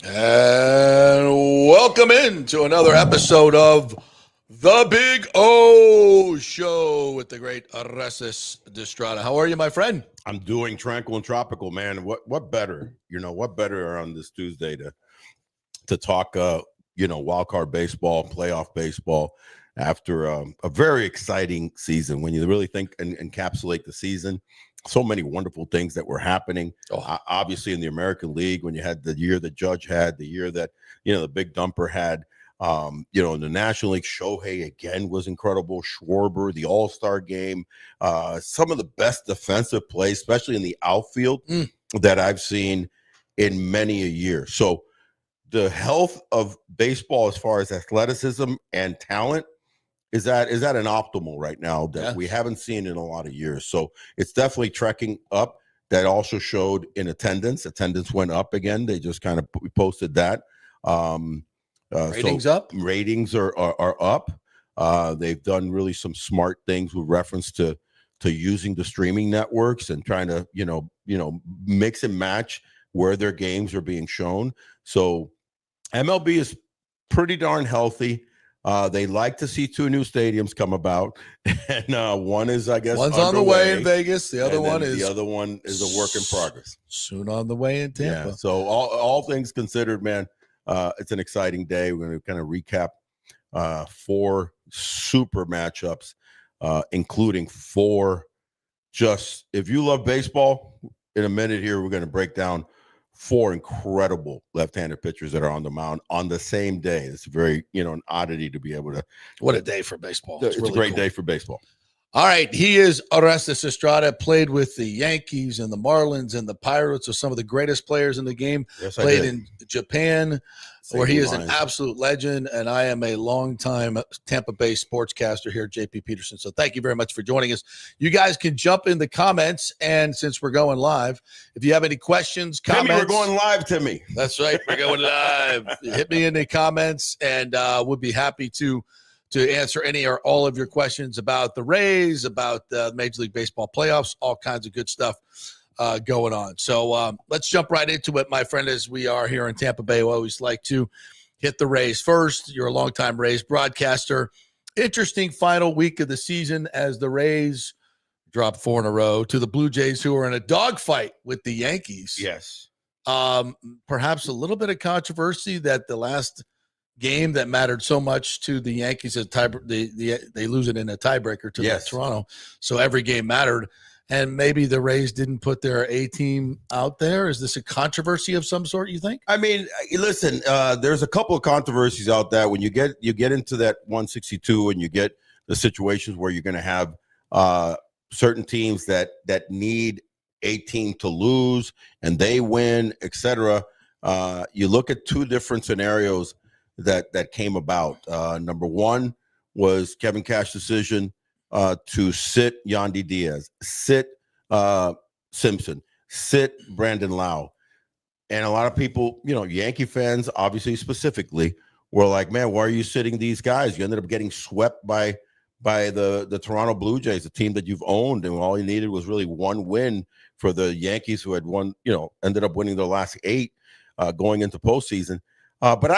And welcome in to another episode of The Big O Show with the great Orestes Destrade. How are you, my friend? I'm doing tranquil and tropical, man. What better? What better on this Tuesday to talk wild card baseball, playoff baseball after a very exciting season. When you really think and encapsulate the season, so many wonderful things that were happening. Obviously in the American League, when you had the year that Judge had, the year that the Big Dumper had, in the National League, Shohei again was incredible. Schwarber, the All-Star game, some of the best defensive plays, especially in the outfield, that I've seen in many a year. So the health of baseball as far as athleticism and talent is that an optimal right now that we haven't seen in a lot of years. So it's definitely trekking up. That also showed in attendance. Attendance went up again. They just kind of posted that. Ratings up. Ratings are up. They've done really some smart things with reference to using the streaming networks and trying to mix and match where their games are being shown. So MLB is pretty darn healthy. They like to see two new stadiums come about, and one is, I guess, one's on the way in Vegas. The other one is a work in progress. Soon on the way in Tampa. Yeah, so all things considered, man, it's an exciting day. We're going to kind of recap 4 super matchups, including 4. Just if you love baseball, in a minute here, we're going to break down 4 incredible left-handed pitchers that are on the mound on the same day. It's very, an oddity to be able to. What a day for baseball. It's really a great day for baseball. All right. He is Orestes Destrade, played with the Yankees and the Marlins and the Pirates, are some of the greatest players in the game. Yes, played in Japan, where he is an absolute legend, and I am a longtime Tampa Bay sportscaster here at JP Peterson. So thank you very much for joining us. You guys can jump in the comments, and since we're going live, if you have any questions, comments. Timmy, we're going live, Timmy. That's right. We're going live. Hit me in the comments, and we'll be happy to answer any or all of your questions about the Rays, about the Major League Baseball playoffs, all kinds of good stuff going on. So let's jump right into it, my friend, as we are here in Tampa Bay. We always like to hit the Rays first. You're a longtime Rays broadcaster. Interesting final week of the season as the Rays drop 4 in a row to the Blue Jays, who are in a dogfight with the Yankees. Yes. Perhaps a little bit of controversy that the last game that mattered so much to the Yankees, they lose it in a tiebreaker to Toronto. So every game mattered. And maybe the Rays didn't put their A team out there. Is this a controversy of some sort, you think? I mean, listen, there's a couple of controversies out there. When you get into that 162 and you get the situations where you're going to have certain teams that need a team to lose and they win, etc. You look at 2 different scenarios that came about. Number 1 was Kevin Cash's decision to sit Yandy Diaz, sit Simpson, sit Brandon Lau. And a lot of people, Yankee fans, obviously specifically, were like, man, why are you sitting these guys? You ended up getting swept by the Toronto Blue Jays, a team that you've owned, and all you needed was really 1 win for the Yankees, who had won, ended up winning their last 8 going into postseason. But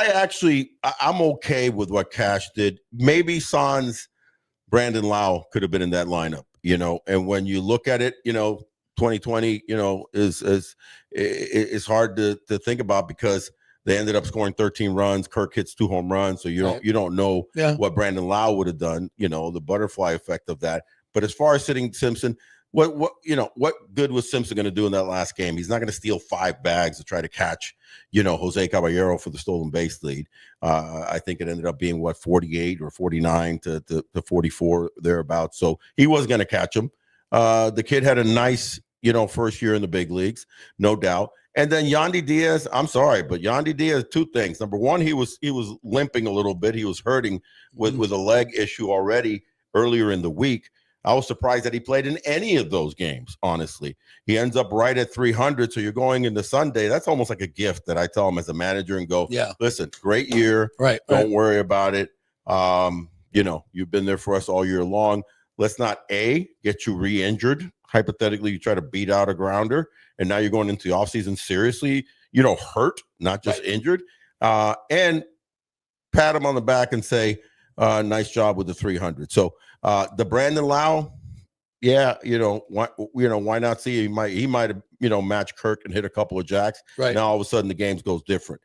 I'm okay with what Cash did. Maybe Sans Brandon Lau could have been in that lineup, and when you look at it, 2020, is hard to think about because they ended up scoring 13 runs. Kirk hits 2 home runs. So you don't know what Brandon Lau would have done, the butterfly effect of that. But as far as sitting Simpson, what good was Simpson going to do in that last game? He's not going to steal 5 bags to try to catch, Jose Caballero for the stolen base lead. I think it ended up being 48 or 49 to 44 thereabouts. So he wasn't going to catch him. The kid had a nice, first year in the big leagues, no doubt. And then Yandy Diaz, I'm sorry, but Yandy Diaz, 2 things. Number 1, he was limping a little bit. He was hurting with a leg issue already earlier in the week. I was surprised that he played in any of those games, honestly. He ends up right at 300, so you're going into Sunday. That's almost like a gift that I tell him as a manager and go, listen, great year. Right. Don't worry about it. You've been there for us all year long. Let's not, A, get you re-injured hypothetically you try to beat out a grounder, and now you're going into the offseason seriously, hurt, not just injured, and pat him on the back and say, nice job with the 300. So the Brandon Lau, yeah, why not see? He might have matched Kirk and hit a couple of jacks. Right now, all of a sudden the games goes different.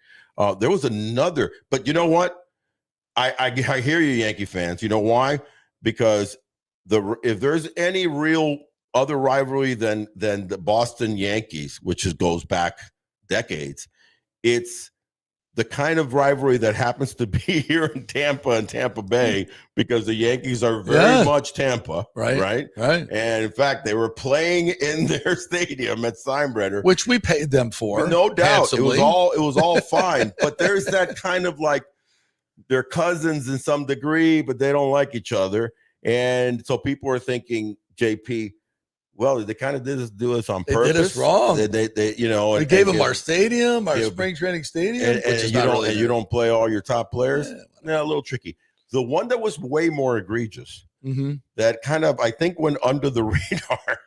There was another, but you know what? I hear you, Yankee fans. You know why? Because if there's any real other rivalry than the Boston Yankees, which goes back decades, it's the kind of rivalry that happens to be here in Tampa and Tampa Bay, because the Yankees are very much Tampa, right? And in fact, they were playing in their stadium at Steinbrenner, which we paid them for, no doubt. Handsomely. It was all fine, but there's that kind of like they're cousins in some degree, but they don't like each other, and so people are thinking, JP, well, they kind of do this on purpose. They did us wrong. They gave them our stadium, our spring training stadium, and you don't play all your top players. Yeah, a little tricky. The one that was way more egregious, that kind of I think went under the radar,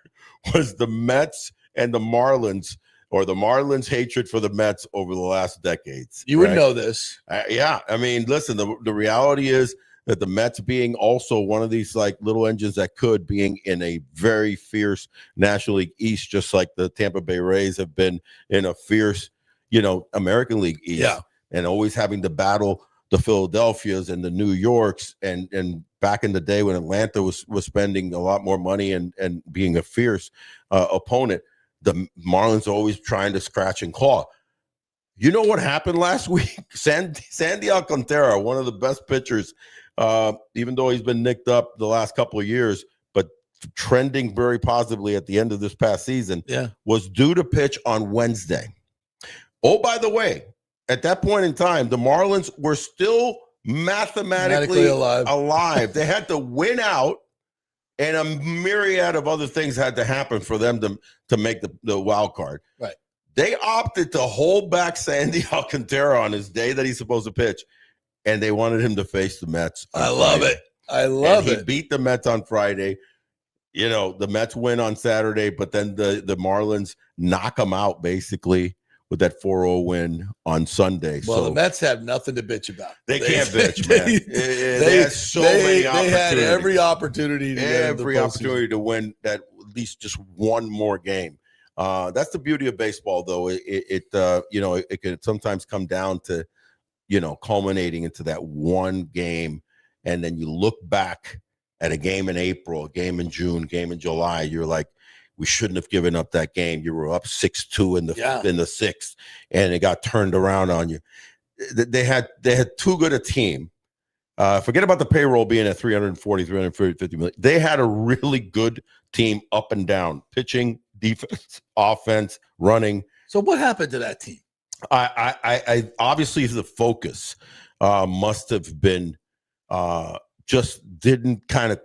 was the Mets and the Marlins, or the Marlins' hatred for the Mets over the last decades. You would know this. Yeah, I mean, listen, the reality is that the Mets, being also one of these like little engines that could, being in a very fierce National League East, just like the Tampa Bay Rays have been in a fierce, American League East, and always having to battle the Philadelphias and the New Yorks, and back in the day when Atlanta was spending a lot more money and being a fierce opponent, the Marlins are always trying to scratch and claw. You know what happened last week? Sandy Alcantara, one of the best pitchers, even though he's been nicked up the last couple of years, but trending very positively at the end of this past season, was due to pitch on Wednesday. Oh, by the way, at that point in time, the Marlins were still mathematically alive. They had to win out, and a myriad of other things had to happen for them to make the wild card. Right. They opted to hold back Sandy Alcantara on his day that he's supposed to pitch, and they wanted him to face the Mets. I love it. He beat the Mets on Friday. The Mets win on Saturday, but then the Marlins knock them out basically with that 4-0 win on Sunday. Well, so the Mets have nothing to bitch about. They can't bitch, man. They had so many opportunities. They had every opportunity to win at least just one more game. That's the beauty of baseball, though. It can sometimes come down to, culminating into that one game, and then you look back at a game in April, a game in June, game in July. You're like, we shouldn't have given up that game. You were up 6-2 in the sixth, and it got turned around on you. They had too good a team. Forget about the payroll being at 350 million. They had a really good team up and down, pitching, defense, offense, running. So what happened to that team? I obviously the focus must have been just didn't kind of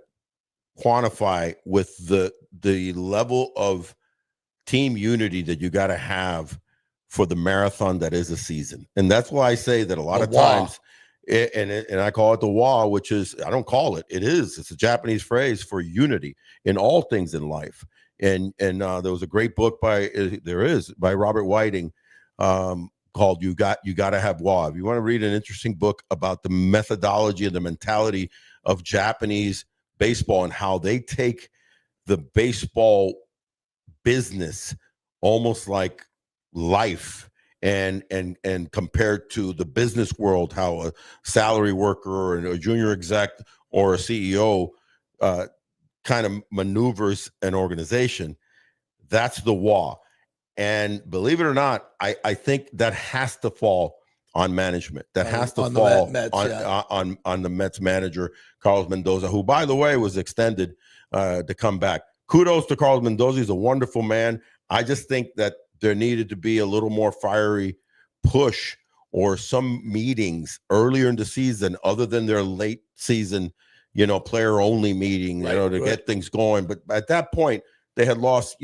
quantify with the level of team unity that you got to have for the marathon that is a season. And that's why I say that a lot of times, and I call it the WA, which is, I don't call it, it's a Japanese phrase for unity in all things in life. And there was a great book by Robert Whiting called You Got to Have WA. If you want to read an interesting book about the methodology and the mentality of Japanese baseball and how they take the baseball business almost like life, and compared to the business world, how a salary worker or a junior exec or a CEO kind of maneuvers an organization. That's the WA. And believe it or not, I think that has to fall on management. That has to fall on the Mets manager, Carlos Mendoza, who, by the way, was extended to come back. Kudos to Carlos Mendoza. He's a wonderful man. I just think that there needed to be a little more fiery push or some meetings earlier in the season, other than their late season, player only meeting, to get things going. But at that point, they had lost,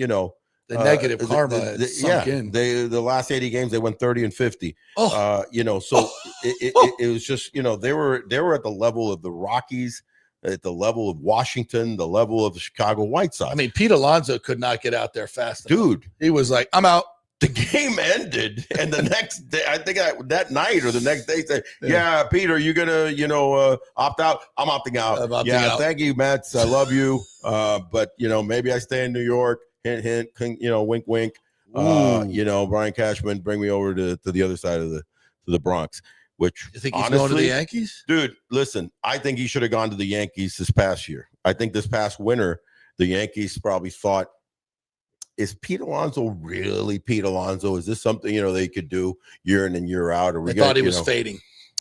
the negative karma sunk in. The last 80 games, they went 30-50. So it was just, they were at the level of the Rockies, at the level of Washington, the level of the Chicago White Sox. I mean, Pete Alonso could not get out there fast enough. Dude. He was like, I'm out. The game ended, and the next day, I think that night or the next day, said, "Yeah, Peter, you're gonna, opt out. I'm opting out. Out. Thank you, Mets. I love you, but maybe I stay in New York. Hint, hint. Wink, wink. Brian Cashman, bring me over to the other side of the Bronx." Which you think he's going to the Yankees, dude? Listen, I think he should have gone to the Yankees this past year. I think this past winter, the Yankees probably thought, is Pete Alonso really Pete Alonso? Is this something, they could do year in and year out? Or they thought he was fading.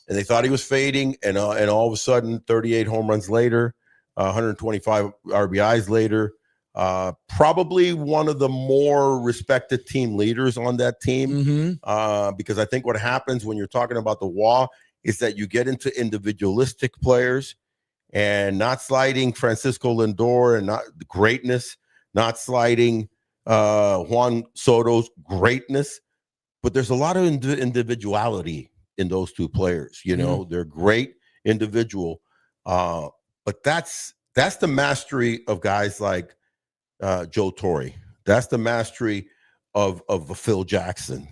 And they thought he was fading. And all of a sudden, 38 home runs later, 125 RBIs later, probably one of the more respected team leaders on that team. Because I think what happens when you're talking about the WAR is that you get into individualistic players and not sliding Francisco Lindor and not the greatness, not sliding Juan Soto's greatness, but there's a lot of individuality in those two players. They're great individual, but that's the mastery of guys like Joe Torre. That's the mastery of a Phil Jackson.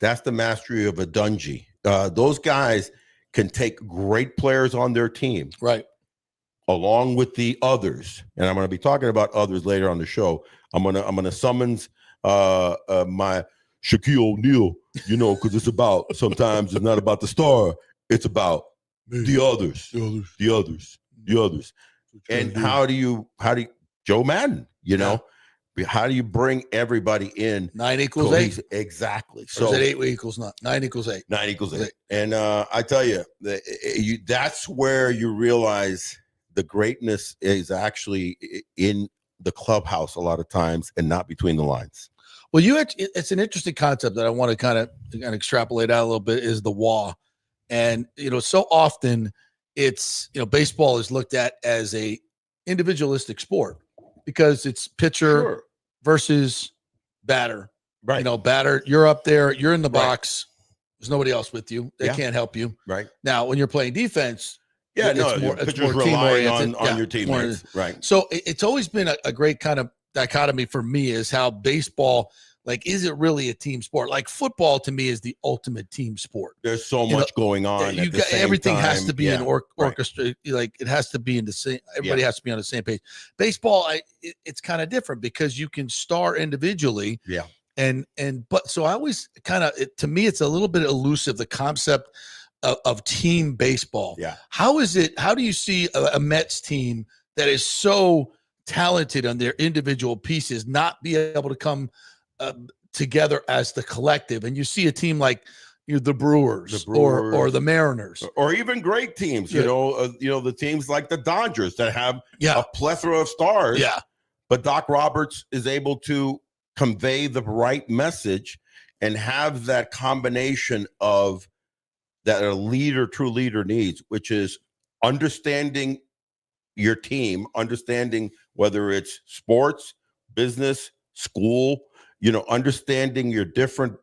That's the mastery of a Dungy. Those guys can take great players on their team, right, along with the others. And I'm going to be talking about others later on the show. I'm gonna summons my Shaquille O'Neal, because it's about, sometimes it's not about the star, it's about the others. And how do you Joe Madden, how do you bring everybody in? 9 equals 8. Exactly. So is it 8 equals 9? 9 equals 8. 9 equals 8. And I tell you, that's where you realize the greatness is actually in the clubhouse a lot of times and not between the lines. Well, it's an interesting concept that I want to kind of extrapolate out a little bit is the WAR. And, so often it's, baseball is looked at as a individualistic sport because it's pitcher versus batter. Right. Batter, you're up there, you're in the box. There's nobody else with you. They can't help you. Right. Now, when you're playing defense, it's more relying on your teammates. Right. So it's always been a great kind of dichotomy for me is how baseball, is it really a team sport? Like football to me is the ultimate team sport. There's so much going on. Everything has to be an orchestra. Like it has to be in the same. Everybody has to be on the same page. Baseball, it's kind of different because you can star individually. Yeah. But so I always kind of, to me, it's a little bit elusive, the concept of team baseball. Yeah. How do you see a Mets team that is so talented on their individual pieces not be able to come together as the collective? And you see a team like the Brewers or the Mariners or even great teams, the teams like the Dodgers that have a plethora of stars. Yeah. But Doc Roberts is able to convey the right message and have that combination of that a true leader needs, which is understanding your team, understanding whether it's sports, business, school, understanding your different,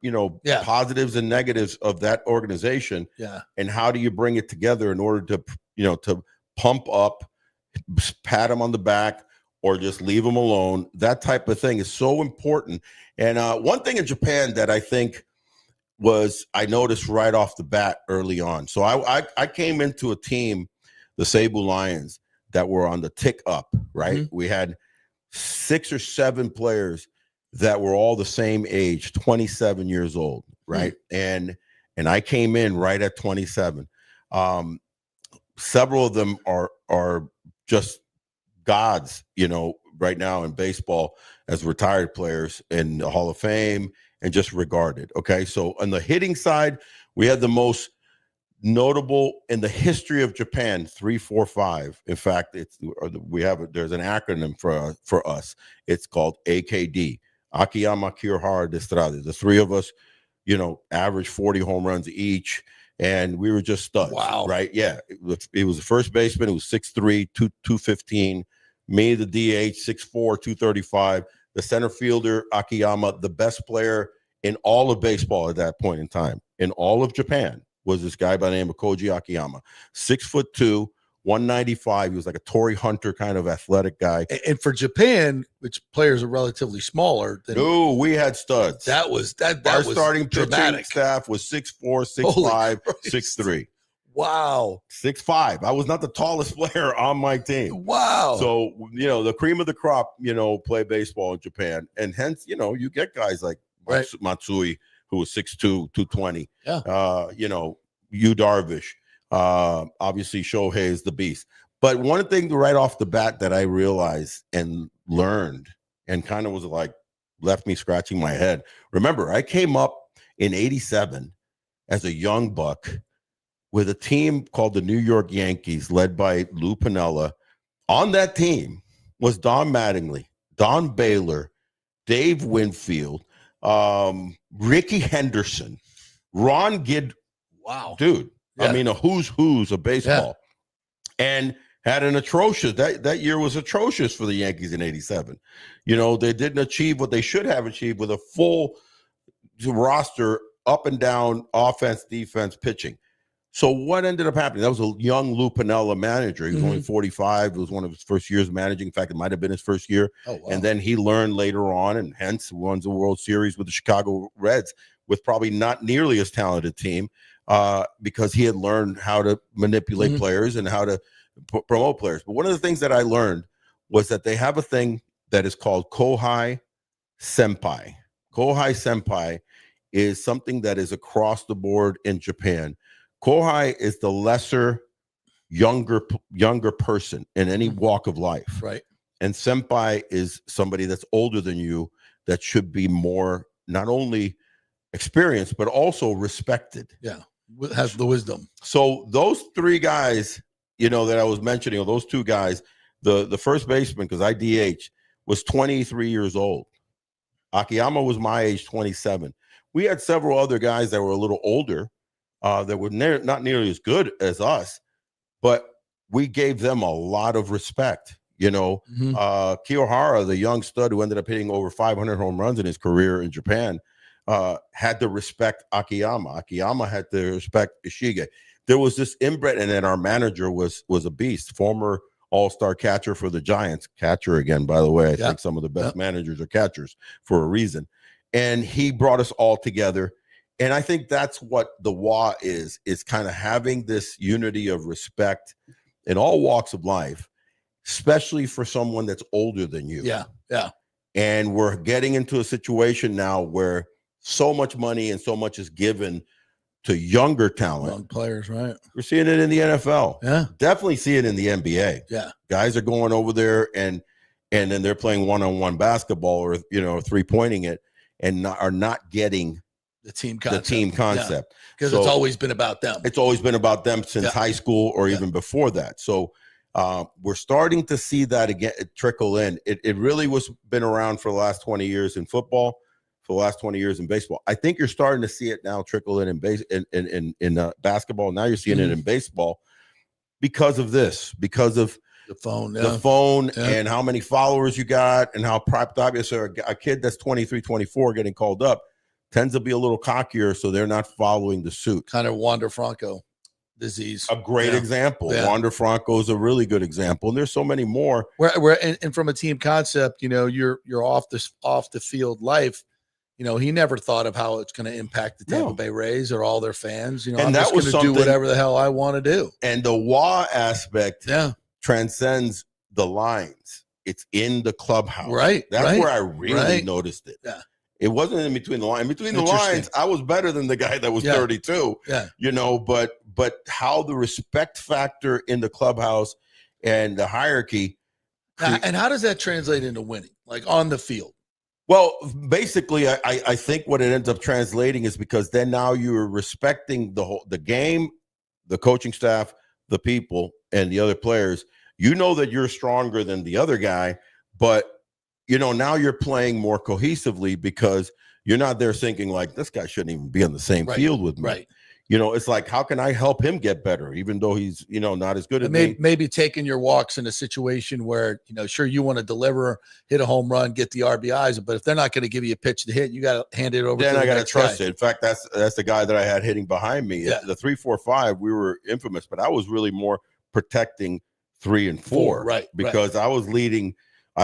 positives and negatives of that organization. Yeah. And how do you bring it together in order to, to pump up, pat them on the back, or just leave them alone. That type of thing is so important. And one thing in Japan that I think I noticed right off the bat early on. So I came into a team, the Seibu Lions, that were on the tick up, right? Mm-hmm. We had 6 or 7 players that were all the same age, 27 years old, right? Mm-hmm. And I came in right at 27. Several of them are just gods, right now in baseball as retired players in the Hall of Fame and just regarded. Okay. So on the hitting side, we had the most notable in the history of Japan, 3, 4, 5. In fact, there's an acronym for us. It's called AKD, Akiyama, Kirihara, Destrade. The three of us, average 40 home runs each. And we were just studs. Wow. Right. Yeah. It was the first baseman. It was 6'3", 215. Me, the DH, 6'4", 235. The center fielder, Akiyama, the best player in all of baseball at that point in time, in all of Japan, was this guy by the name of Koji Akiyama. 6'2", 195. He was like a Torrey Hunter kind of athletic guy. And for Japan, which players are relatively smaller than no, we had studs. That was our was starting dramatic. pitching staff was 6'4", 6'5", 6'3". Wow. 6'5". I was not the tallest player on my team. Wow. So, the cream of the crop, play baseball in Japan. And hence, you get guys like Matsui, who was 6'2", 220. Yeah. Yu Darvish. Obviously, Shohei is the beast. But one thing right off the bat that I realized and learned and kind of was like left me scratching my head. Remember, I came up in 87 as a young buck with a team called the New York Yankees, led by Lou Piniella. On that team was Don Mattingly, Don Baylor, Dave Winfield, Ricky Henderson, Ron Gid. Wow. Dude. Yeah. I mean, a who's of baseball. Yeah. And had an atrocious, that year was atrocious for the Yankees in 87. They didn't achieve what they should have achieved with a full roster up and down, offense, defense, pitching. So what ended up happening? That was a young Lou Piniella manager. He was only 45. It was one of his first years managing. In fact, it might have been his first year. Oh, wow. And then he learned later on, and hence won the World Series with the Chicago Reds with probably not nearly as talented team because he had learned how to manipulate players and how to promote players. But one of the things that I learned was that they have a thing that is called Kohai Senpai. Kohai Senpai is something that is across the board in Japan. Kohai is the lesser, younger person in any walk of life. Right. And senpai is somebody that's older than you that should be more not only experienced, but also respected. Yeah. Has the wisdom. So those three guys, that I was mentioning, or those two guys, the first baseman, because I DH, was 23 years old. Akiyama was my age, 27. We had several other guys that were a little older that were not nearly as good as us, but we gave them a lot of respect. Kiyohara, the young stud who ended up hitting over 500 home runs in his career in Japan, had to respect Akiyama. Akiyama had to respect Ishige. There was this inbred, and then our manager was a beast, former all-star catcher for the Giants. Catcher again, by the way. I think some of the best managers are catchers for a reason. And he brought us all together. And I think that's what the WA is kind of having this unity of respect in all walks of life, especially for someone that's older than you. Yeah, yeah. And we're getting into a situation now where so much money and so much is given to younger talent. Young players, right? We're seeing it in the NFL. Yeah. Definitely see it in the NBA. Yeah. Guys are going over there and then they're playing one-on-one basketball or, three-pointing it and are not getting the team concept. Because it's always been about them. It's always been about them since high school or even before that. So we're starting to see that again trickle in. It really was been around for the last 20 years in football, for the last 20 years in baseball. I think you're starting to see it now trickle in basketball. Now you're seeing it in baseball because of this, because of the phone, and how many followers you got and how propped up. So a kid that's 23, 24 getting called up tends to be a little cockier, so they're not following the suit. Kind of Wander Franco disease. A great example. Yeah. Wander Franco is a really good example, and there's so many more. And from a team concept, you're off the field life. He never thought of how it's going to impact the Tampa Bay Rays or all their fans. And I'm just going to do whatever the hell I want to do. And the WA aspect transcends the lines. It's in the clubhouse. Right. That's where I really noticed it. Yeah. It wasn't in between the lines. In between the lines, I was better than the guy that was 32. Yeah. But how the respect factor in the clubhouse and the hierarchy. And how does that translate into winning, like on the field? Well, basically, I think what it ends up translating is because then now you're respecting the game, the coaching staff, the people, and the other players. You know that you're stronger than the other guy, but now you're playing more cohesively because you're not there thinking like this guy shouldn't even be on the same field with me. Right. It's like, how can I help him get better, even though he's, not as good as me? Maybe taking your walks in a situation where, sure, you want to deliver, hit a home run, get the RBIs, but if they're not going to give you a pitch to hit, you got to hand it over. Then I got to trust it. In fact, that's the guy that I had hitting behind me. Yeah. The 3-4-5, we were infamous, but I was really more protecting 3 and 4. Right. Because I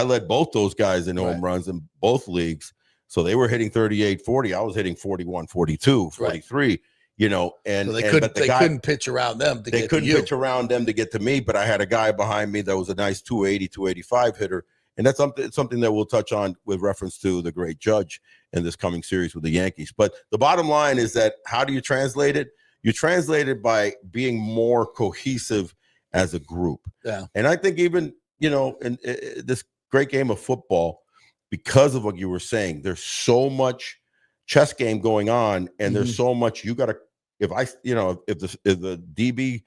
led both those guys in home runs in both leagues. So they were hitting 38, 40. I was hitting 41, 42, 43, you know, and so they couldn't pitch around them to get to you. They couldn't pitch around them to get to me, but I had a guy behind me that was a nice 280, 285 hitter. And that's something that we'll touch on with reference to the great Judge in this coming series with the Yankees. But the bottom line is that how do you translate it? You translate it by being more cohesive as a group. Yeah. And I think even, you know, in this great game of football, because of what you were saying, there's so much chess game going on, and there's so much you got to. If the DB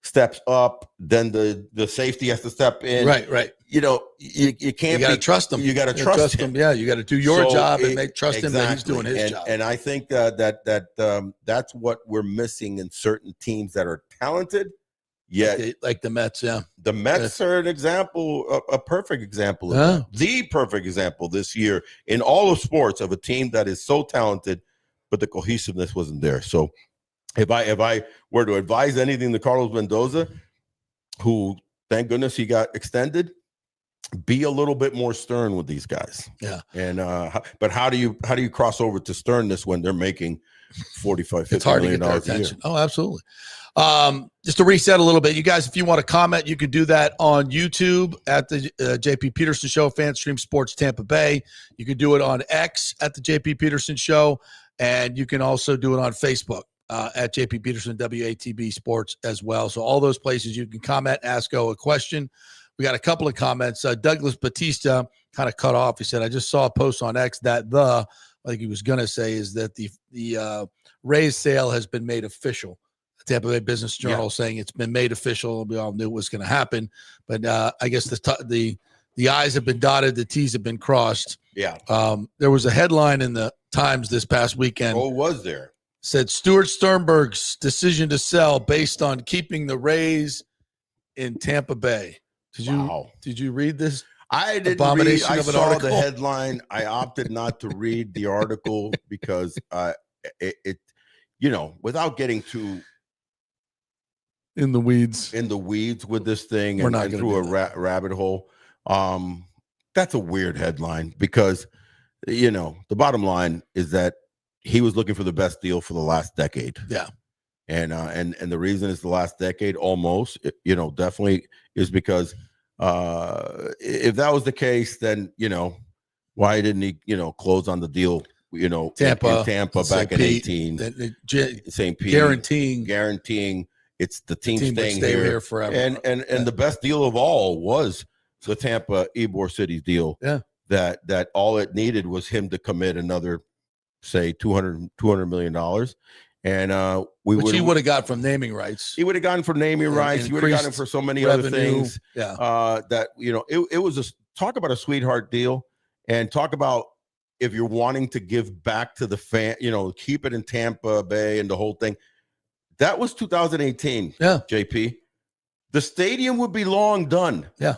steps up, then the safety has to step in. Right. You know, you can't. You got to trust him. You got to trust him. Yeah, you got to do your job and trust him that he's doing his job. And I think that's what we're missing in certain teams that are talented. Yeah, like the Mets. Yeah, the Mets are an example, a perfect example of that. The perfect example this year in all of sports of a team that is so talented, but the cohesiveness wasn't there. So, if I were to advise anything to Carlos Mendoza, who thank goodness he got extended, be a little bit more stern with these guys. Yeah, and but how do you cross over to sternness when they're making $45, $50 million a year? Oh, absolutely. Just to reset a little bit, you guys, if you want to comment, you can do that on YouTube at the JP Peterson Show, FanStream Sports Tampa Bay. You can do it on X at the JP Peterson Show, and you can also do it on Facebook at JP Peterson WATB Sports as well. So all those places you can comment, ask a question. We got a couple of comments. Douglas Batista kind of cut off. He said, I just saw a post on X that I think he was going to say is that the Rays sale has been made official. The Tampa Bay Business Journal saying it's been made official. We all knew it was going to happen, but I guess the I's have been dotted, the T's have been crossed. Yeah. There was a headline in the Times this past weekend. Oh, was there? Said Stuart Sternberg's decision to sell based on keeping the Rays in Tampa Bay. Did you read this? I didn't read. I saw the headline. I opted not to read the article because it without getting too in the weeds with this thing and through a rabbit hole. That's a weird headline because, the bottom line is that he was looking for the best deal for the last decade. Yeah. And the reason it's the last decade almost, definitely is because if that was the case, then, why didn't he, close on the deal, Tampa back in 18, St. Pete, guaranteeing it's the team staying here forever. And the best deal of all was the Tampa Ybor City deal. Yeah. That all it needed was him to commit another, say, $200 million. And he would have got from naming rights. He would have gotten from naming rights. He would have gotten for so many other things. Yeah. It was talk about a sweetheart deal, and talk about if you're wanting to give back to the fan, keep it in Tampa Bay and the whole thing. That was 2018. Yeah. JP. The stadium would be long done. Yeah.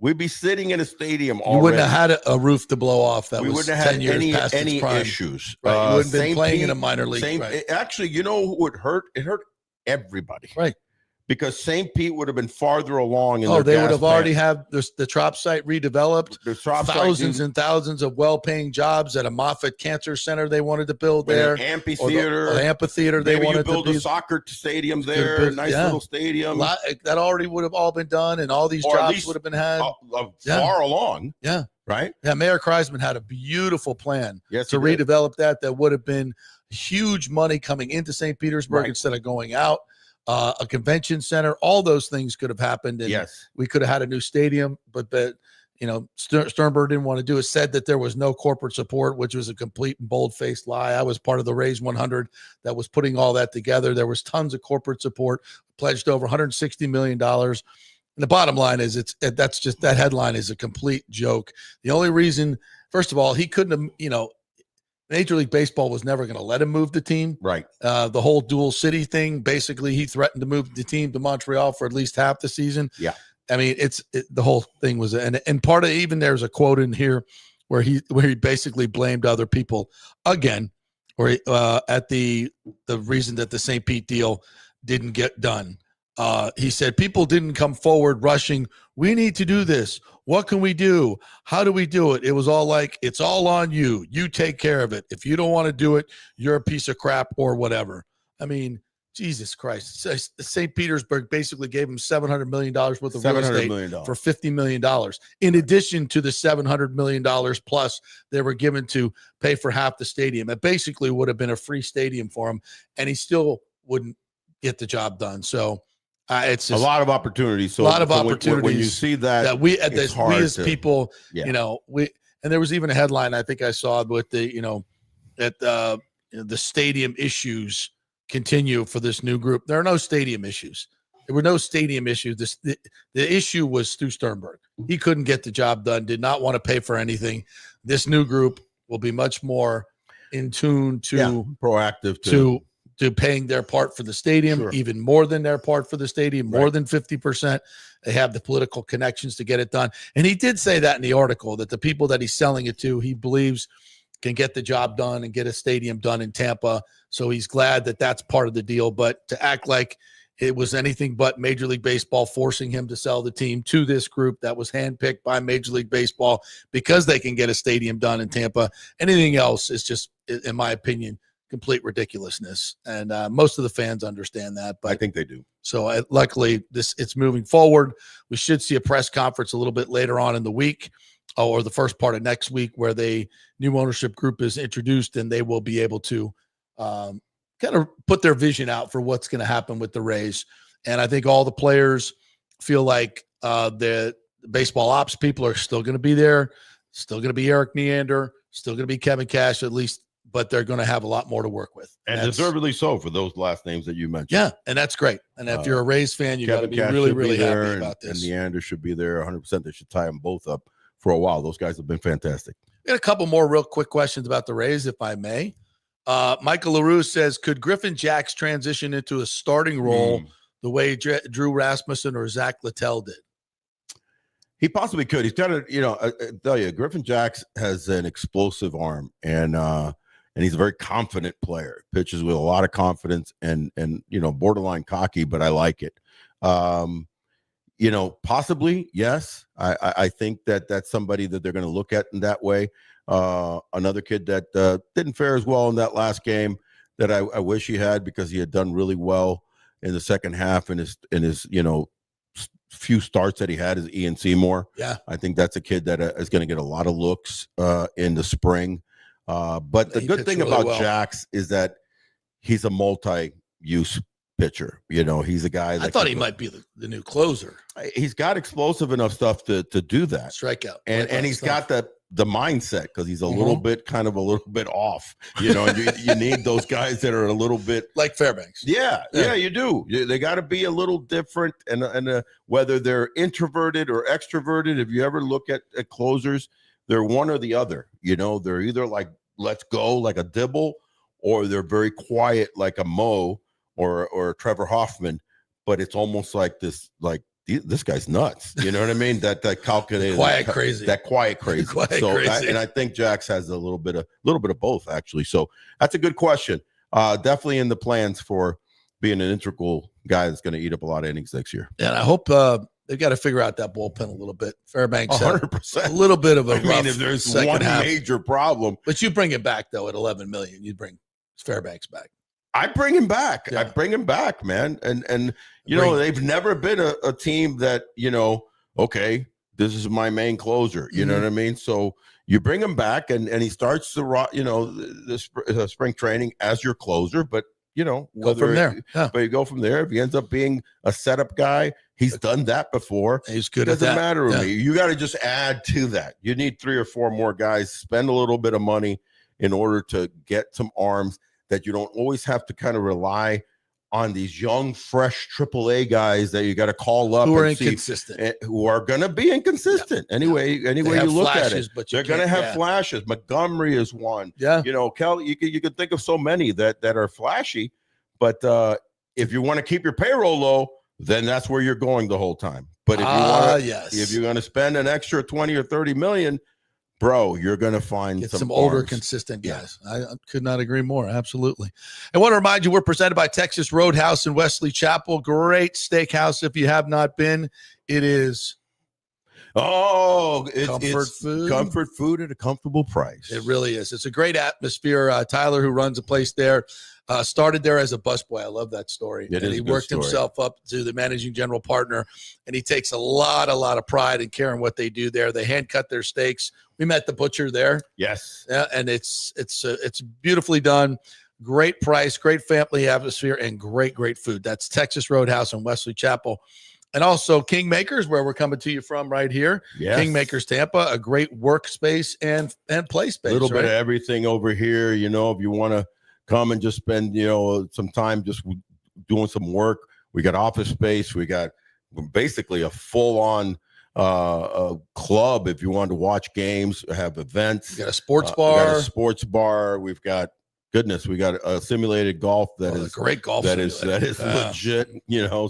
We'd be sitting in a stadium already. You wouldn't have had a roof to blow off. We wouldn't have had any issues. Right. You wouldn't have been playing in a minor league. Actually, who would hurt? It hurt everybody. Right. Because St. Pete would have been farther along in their they would have already have the Trop site redeveloped. The Trop thousands and thousands of well-paying jobs at a Moffitt Cancer Center they wanted to build there. An amphitheater. The amphitheater they wanted to build a soccer stadium there. Little stadium. That already would have all been done, and all these jobs would have been had. Far along. Yeah. Right? Yeah, Mayor Kreisman had a beautiful plan to redevelop that would have been huge money coming into St. Petersburg instead of going out. A convention center, all those things could have happened. And we could have had a new stadium, but Sternberg didn't want to do it. Said that there was no corporate support, which was a complete and bold-faced lie. I was part of the Rays 100 that was putting all that together. There was tons of corporate support, pledged over $160 million. And the bottom line is that headline is a complete joke. The only reason, first of all, he couldn't have, Major League Baseball was never going to let him move the team. Right. The whole dual city thing, basically, he threatened to move the team to Montreal for at least half the season. Yeah. I mean, the whole thing was, and part of, even there's a quote in here where he basically blamed other people again, or at the reason that the St. Pete deal didn't get done. He said people didn't come forward rushing. We need to do this. What can we do? How do we do it? It was all like, it's all on you. You take care of it. If you don't want to do it, you're a piece of crap or whatever. I mean, Jesus Christ. St. Petersburg basically gave him $700 million worth of real estate for $50 million, in addition to the $700 million plus they were given to pay for half the stadium. It basically would have been a free stadium for him, and he still wouldn't get the job done. So it's just a lot of opportunities. So a lot of opportunities. When you see that we as people, and there was even a headline I think I saw with the, that the stadium issues continue for this new group. There are no stadium issues. There were no stadium issues. The issue was Stu Sternberg. He couldn't get the job done, did not want to pay for anything. This new group will be much more in tune to proactive to paying their part for the stadium, even more than their part for the stadium, more than 50%. They have the political connections to get it done. And he did say that in the article, that the people that he's selling it to, he believes can get the job done and get a stadium done in Tampa. So he's glad that that's part of the deal. But to act like it was anything but Major League Baseball forcing him to sell the team to this group that was handpicked by Major League Baseball because they can get a stadium done in Tampa, anything else is just, in my opinion, complete ridiculousness. And most of the fans understand that. But I think they do. So luckily, it's moving forward. We should see a press conference a little bit later on in the week, or the first part of next week, where the new ownership group is introduced, and they will be able to kind of put their vision out for what's going to happen with the Rays. And I think all the players feel like the baseball ops people are still going to be there, still going to be Eric Neander, still going to be Kevin Cash, at least, but they're going to have a lot more to work with. And deservedly so for those last names that you mentioned. Yeah, and that's great. And if you're a Rays fan, you got to be really, really happy about this. And Neander should be there 100%. They should tie them both up for a while. Those guys have been fantastic. We got a couple more real quick questions about the Rays, if I may. Michael LaRue says, could Griffin Jax transition into a starting role the way Drew Rasmussen or Zach Littell did? He possibly could. He's got I tell you, Griffin Jax has an explosive arm, and he's a very confident player. Pitches with a lot of confidence and borderline cocky, but I like it. Possibly, yes. I think that's somebody that they're going to look at in that way. Another kid that didn't fare as well in that last game that I wish he had, because he had done really well in the second half in his few starts that he had, is Ian Seymour. Yeah, I think that's a kid that is going to get a lot of looks in the spring. But the good thing about Jax is that he's a multi-use pitcher. He's a guy that I thought he might be the new closer. He's got explosive enough stuff to do that. Strikeout. And he's got the mindset, because he's a little bit off. You need those guys that are a little bit like Fairbanks. Yeah, you do. They got to be a little different, and whether they're introverted or extroverted. If you ever look at closers, they're one or the other. They're either like, let's go, like a Dibble, or they're very quiet like a Mo or Trevor Hoffman. But it's almost like this, like, this guy's nuts. You know what I mean? That calculated, quiet crazy. And I think Jax has a little bit of both, actually. So that's a good question. Definitely in the plans for being an integral guy that's going to eat up a lot of innings next year. And I hope they've got to figure out that bullpen a little bit. Fairbanks 100%. A little bit of a rough if there's second one half. major problem, but you bring it back though at $11 million. You bring Fairbanks back. I bring him back. Yeah. I bring him back, man. And they've never been a team that, okay, this is my main closer. You know what I mean? So you bring him back, and he starts the spring training as your closer, but go from there. But you go from there. If he ends up being a setup guy, he's done that before. He's good at that. Doesn't matter to me. You got to just add to that. You need 3 or 4 more guys. Spend a little bit of money in order to get some arms that you don't always have to kind of rely on these young, fresh AAA guys that you got to call up who are inconsistent, who are going to be inconsistent. Yeah. Anyway you look at it, but they're going to have flashes. Montgomery is one. Yeah, Kelly, you could think of so many that are flashy, but if you want to keep your payroll low, then that's where you're going the whole time. But if you want, if you're going to spend an extra 20 or 30 million, bro, you're going to find Get some older, arms. consistent guys. I could not agree more. Absolutely. I want to remind you, we're presented by Texas Roadhouse in Wesley Chapel. Great steakhouse. If you have not been, it is comfort food at a comfortable price. It really is. It's a great atmosphere. Tyler, who runs a place there, started there as a busboy. I love that story. And he worked himself up to the managing general partner, and he takes a lot of pride and care in what they do there. They hand cut their steaks. We met the butcher there. Yes. Yeah, and it's beautifully done. Great price, great family atmosphere, and great food. That's Texas Roadhouse in Wesley Chapel. And also Kingmakers, where we're coming to you from right here. Yes. Kingmakers Tampa, a great workspace and play space. A little bit of everything over here. You know, if you want to come and just spend, some time just doing some work, we got office space. We got basically a full-on club if you want to watch games, have events. We got a sports bar. We've got, goodness, we got a simulated golf that is great golf. That is legit,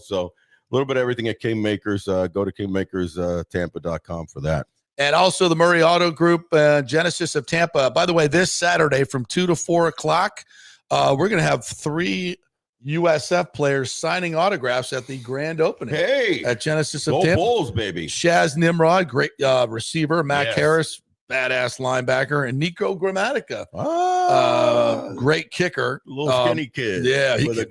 so. A little bit of everything at Kingmakers. Go to kingmakerstampa.com for that. And also the Murray Auto Group, Genesis of Tampa. By the way, this Saturday from 2 to 4 o'clock, we're going to have 3 USF players signing autographs at the grand opening. Hey, at Genesis of Tampa. Go Bulls, baby. Shaz Nimrod, great receiver. Mac Harris, badass linebacker, and Nico Grammatica, great kicker, little skinny kid,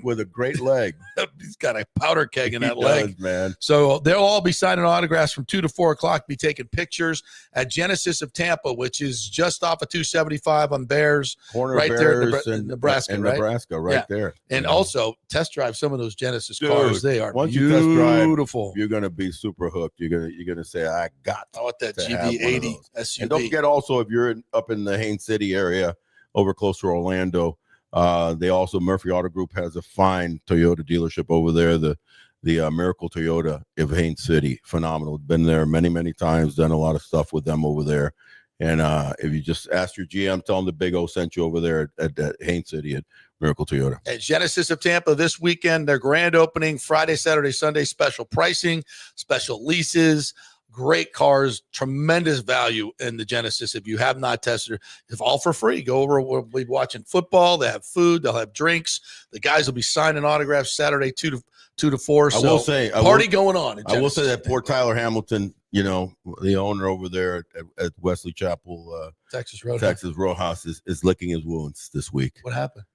with a great leg. He's got a powder keg in that leg, man. So they'll all be signing autographs from 2 to 4 o'clock. Be taking pictures at Genesis of Tampa, which is just off of 275 on Bears, corner right Bears there in Nebraska, and Nebraska, right there. And also test drive some of those Genesis cars. They are once beautiful. You test drive, you're gonna be super hooked. You're gonna say, I want that GB80 SUV. And don't forget also, if you're up in the Haines City area, over close to Orlando, Murphy Auto Group has a fine Toyota dealership over there. The Miracle Toyota of Haines City, phenomenal. Been there many times, done a lot of stuff with them over there. And if you just ask your GM, tell them the Big O sent you over there at Haines City at Miracle Toyota. At Genesis of Tampa this weekend, their grand opening, Friday, Saturday, Sunday, special pricing, special leases. Great cars, tremendous value in the Genesis. If you have not tested it, it's all for free. Go over. We'll be watching football. They have food. They'll have drinks. The guys will be signing autographs Saturday 2 to 4. So I will say, going on. I will say that poor Tyler Hamilton, the owner over there at Wesley Chapel, Texas Roadhouse is licking his wounds this week. What happened?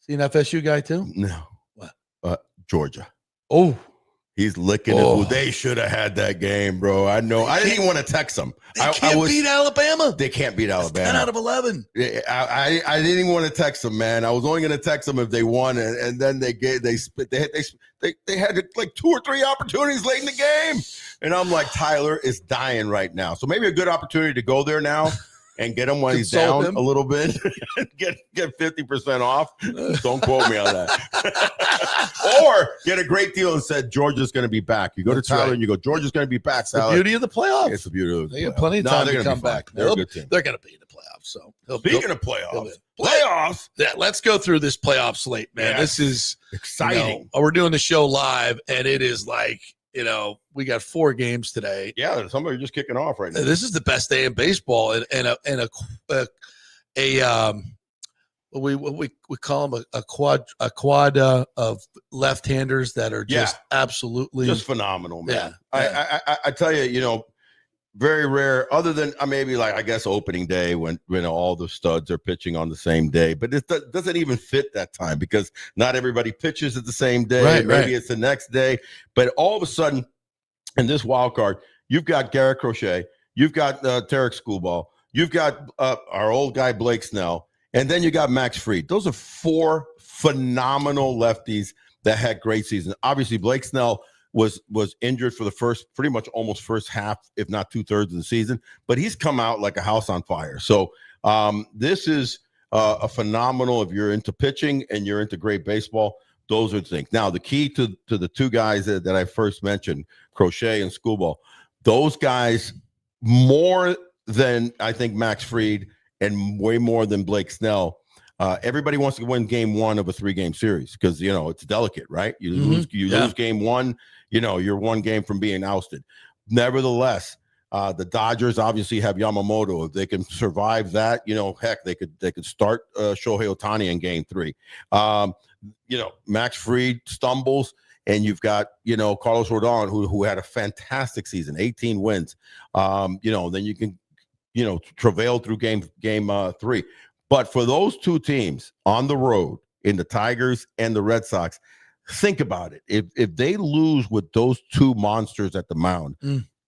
See an FSU guy too? No. What? Georgia. Oh. He's licking it. They should have had that game, bro. I know. I didn't even want to text them. They can't beat Alabama. They can't beat Alabama. 10 out of 11. I didn't even want to text them, man. I was only going to text them if they won, and then they had like 2 or 3 opportunities late in the game, and I'm like, Tyler is dying right now. So maybe a good opportunity to go there now. And get him when he's down a little bit. get 50% off. Don't quote me on that. Or get a great deal and said Georgia's going to be back. You go to Tyler and you go, Georgia's going to be back. It's the beauty of the playoffs. It's the beauty of the playoffs. They got plenty of time to come back. They're a good team. They're going to be in the playoffs. So speaking of playoffs, yeah, let's go through this playoff slate, man. This is exciting. We're doing the show live, and it is like, we got 4 games today. Yeah, some are just kicking off right now. This is the best day in baseball, and we call them a quad of left-handers that are just absolutely just phenomenal, man. Yeah. I tell you, very rare, other than maybe like I guess opening day when all the studs are pitching on the same day, but it doesn't even fit that time because not everybody pitches at the same day. Maybe it's the next day, but all of a sudden in this wild card, you've got Garrett Crochet, you've got Tarek Schoolball, you've got our old guy Blake Snell, and then you got Max Fried. Those are 4 phenomenal lefties that had great seasons. Obviously, Blake Snell was injured for the pretty much almost first half, if not 2/3 of the season, but he's come out like a house on fire. So this is a phenomenal, if you're into pitching and you're into great baseball, those are the things. Now, the key to the 2 guys that I first mentioned, Crochet and Schoolball, those guys more than I think Max Fried and way more than Blake Snell. Everybody wants to win game 1 of a 3-game series because, it's delicate, right? You lose game 1, you're 1 game from being ousted. Nevertheless, The Dodgers obviously have Yamamoto. If they can survive that, heck, they could start Shohei Ohtani in Game 3. Max Fried stumbles, and you've got Carlos Rodon, who had a fantastic season, 18 wins. Then you can travail through game 3. But for those two teams on the road, in the Tigers and the Red Sox, think about it. If they lose with those two monsters at the mound,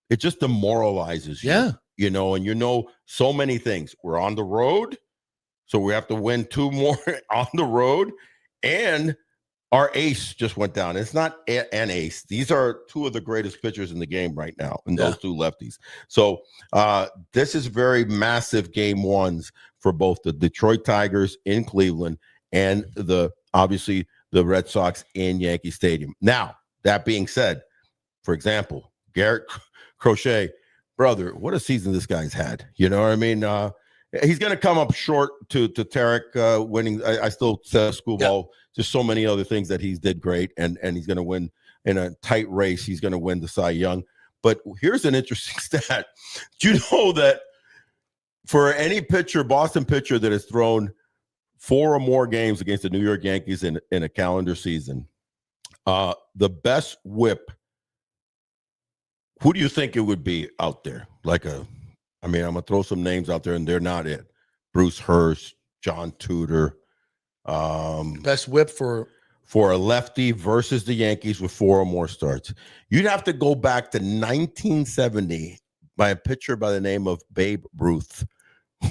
it just demoralizes you. And so many things. We're on the road, so we have to win 2 more on the road, and our ace just went down. It's not an ace. These are 2 of the greatest pitchers in the game right now, and those 2 lefties. So this is very massive game 1s for both the Detroit Tigers in Cleveland and obviously the Red Sox in Yankee Stadium. Now, that being said, for example, Garrett Crochet, brother, what a season this guy's had. You know what I mean? He's going to come up short to Tarek winning. I still say Screwball. Just so many other things that he's did great, and he's going to win in a tight race. He's going to win the Cy Young. But here's an interesting stat. Do you know that for any pitcher, Boston pitcher that has thrown 4 or more games against the New York Yankees in a calendar season, the best whip, who do you think it would be out there? I'm going to throw some names out there, and they're not it. Bruce Hurst, John Tudor. Best whip for a lefty versus the Yankees with 4 or more starts. You'd have to go back to 1970 by a pitcher by the name of Babe Ruth,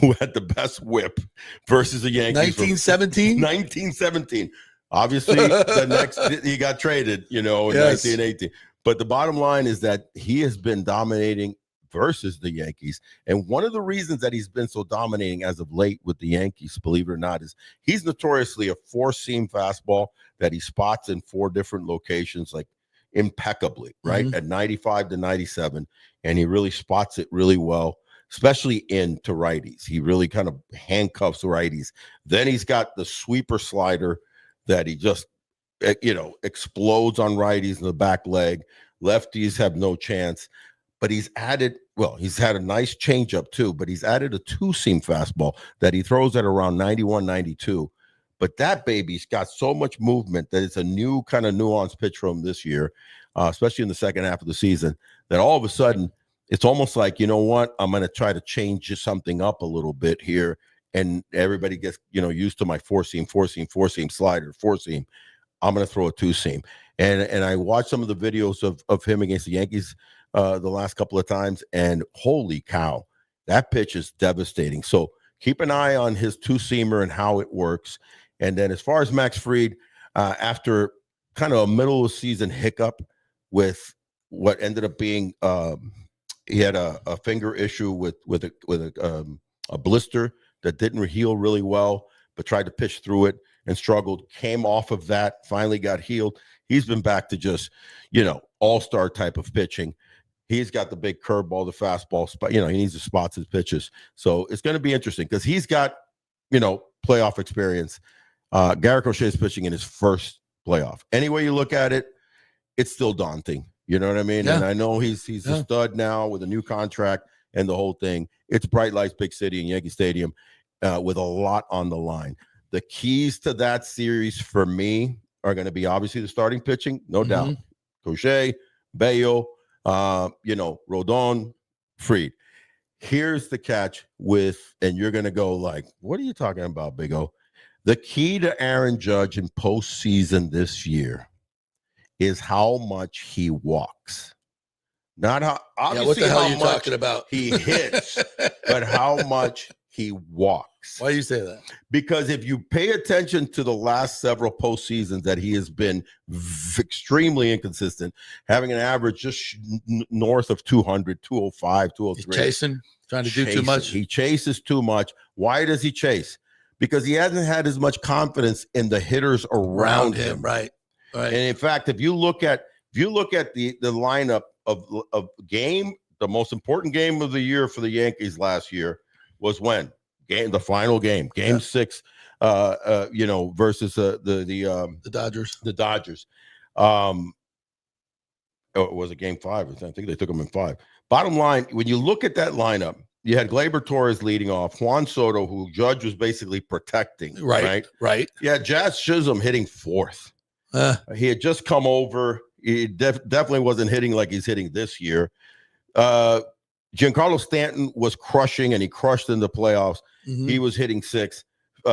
who had the best whip versus the Yankees. 1917? 1917. Obviously, the next he got traded, in 1918. But the bottom line is that he has been dominating versus the Yankees. And one of the reasons that he's been so dominating as of late with the Yankees, believe it or not, is he's notoriously a 4-seam fastball that he spots in 4 different locations, like impeccably, right? At 95 to 97. And he really spots it really well, especially into righties. He really kind of handcuffs righties. Then he's got the sweeper slider that he just, explodes on righties in the back leg. Lefties have no chance. But he's had a nice changeup too, but he's added a 2-seam fastball that he throws at around 91, 92. But that baby's got so much movement that it's a new kind of nuanced pitch from this year, especially in the second half of the season, that all of a sudden it's almost like, you know what, I'm going to try to change something up a little bit here. And everybody gets, used to my 4-seam slider, 4-seam. I'm going to throw a 2-seam. And I watched some of the videos of him against the Yankees the last couple of times, and holy cow, that pitch is devastating. So keep an eye on his 2-seamer and how it works. And then as far as Max Fried, after kind of a middle of the season hiccup with what ended up being, he had a finger issue with a blister that didn't heal really well, but tried to pitch through it and struggled, came off of that, finally got healed. He's been back to just, all-star type of pitching. He's got the big curveball, the fastball, he needs to spot his pitches. So it's going to be interesting because he's got, playoff experience. Garrett Crochet is pitching in his first playoff. Any way you look at it, it's still daunting. You know what I mean? Yeah. And I know he's a stud now with a new contract and the whole thing. It's bright lights, big city in Yankee Stadium with a lot on the line. The keys to that series for me are going to be obviously the starting pitching, no doubt. Crochet, Bello, Rodon, Fried. Here's the catch and you're going to go like, what are you talking about, Big O? The key to Aaron Judge in postseason this year is how much he walks. Not how, obviously, what the hell how are you much talking about? He hits, but how much he walks. Why do you say that? Because if you pay attention to the last several postseasons that he has been extremely inconsistent, having an average just north of 200, 205, 203. He's chasing, trying to do too much. He chases too much. Why does he chase? Because he hasn't had as much confidence in the hitters around him. Right. And in fact, if you look at the lineup of game, the most important game of the year for the Yankees last year was when? The final game, game 6, versus the Dodgers. The Dodgers. It was a game 5. I think they took them in 5. Bottom line, when you look at that lineup, you had Gleyber Torres leading off, Juan Soto, who Judge was basically protecting. Right. Yeah, Jazz Chisholm hitting fourth. He had just come over. He definitely wasn't hitting like he's hitting this year. Giancarlo Stanton was crushing, and he crushed in the playoffs. Mm-hmm. He was hitting sixth. He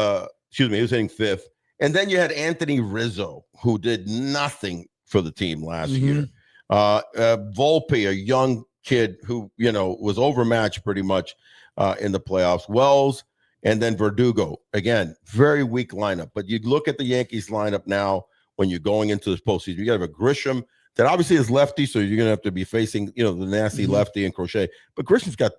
was hitting fifth. And then you had Anthony Rizzo, who did nothing for the team last year. Volpe, a young kid who, was overmatched pretty much in the playoffs. Wells, and then Verdugo. Again, very weak lineup. But you look at the Yankees lineup now when you're going into this postseason. You got to have a Grisham that obviously is lefty, so you're going to have to be facing, the nasty lefty and Crochet. But Grisham's got,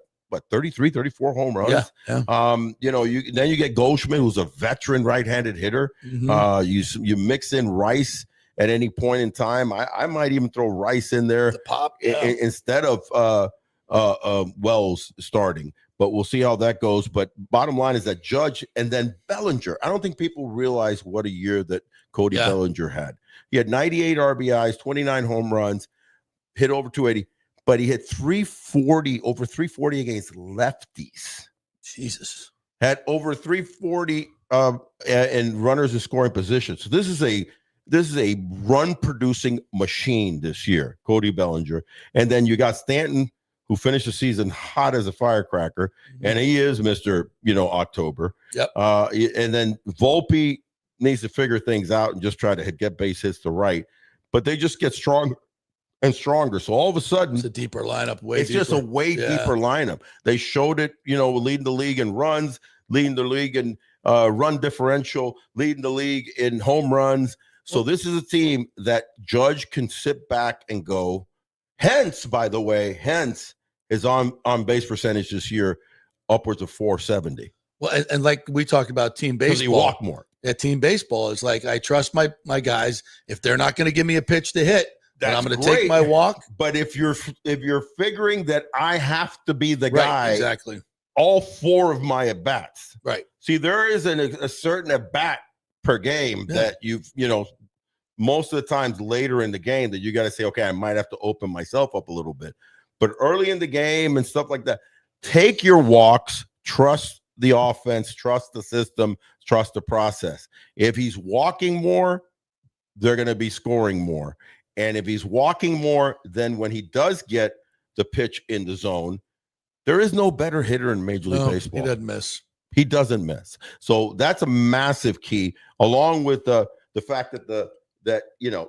33, 34 home runs. Then you get Goldschmidt, who's a veteran right-handed hitter. You mix in Rice at any point in time. I might even throw Rice in there instead of Wells starting. But we'll see how that goes. But bottom line is that Judge and then Bellinger. I don't think people realize what a year that Cody Bellinger had. He had 98 RBIs, 29 home runs, hit over 280. But he hit over 340 against lefties. Jesus. Had over 340 and runners in scoring position. So this is a run producing machine this year, Cody Bellinger. And then you got Stanton, who finished the season hot as a firecracker, and he is Mr. October. Yep. And then Volpe needs to figure things out and just try to get base hits to right. But they just get stronger and stronger. So all of a sudden, it's a deeper lineup. Just a way deeper lineup. They showed it, leading the league in runs, leading the league in run differential, leading the league in home runs. So this is a team that Judge can sit back and go. Hence, by the way, his on base percentage this year upwards of 470. Well, and like we talked about team baseball, he walk more. At team baseball, it's like I trust my guys. If they're not going to give me a pitch to hit, then I'm going to take my walk. But if you're figuring that I have to be the guy, exactly, all four of my at bats, right? See, there is a certain at bat per game that most of the times later in the game that you got to say, okay, I might have to open myself up a little bit. But early in the game and stuff like that, take your walks, trust the offense, trust the system, trust the process. If he's walking more, they're going to be scoring more. And if he's walking more, then when he does get the pitch in the zone, there is no better hitter in Major League Baseball. He doesn't miss. He doesn't miss. So that's a massive key, along with the fact that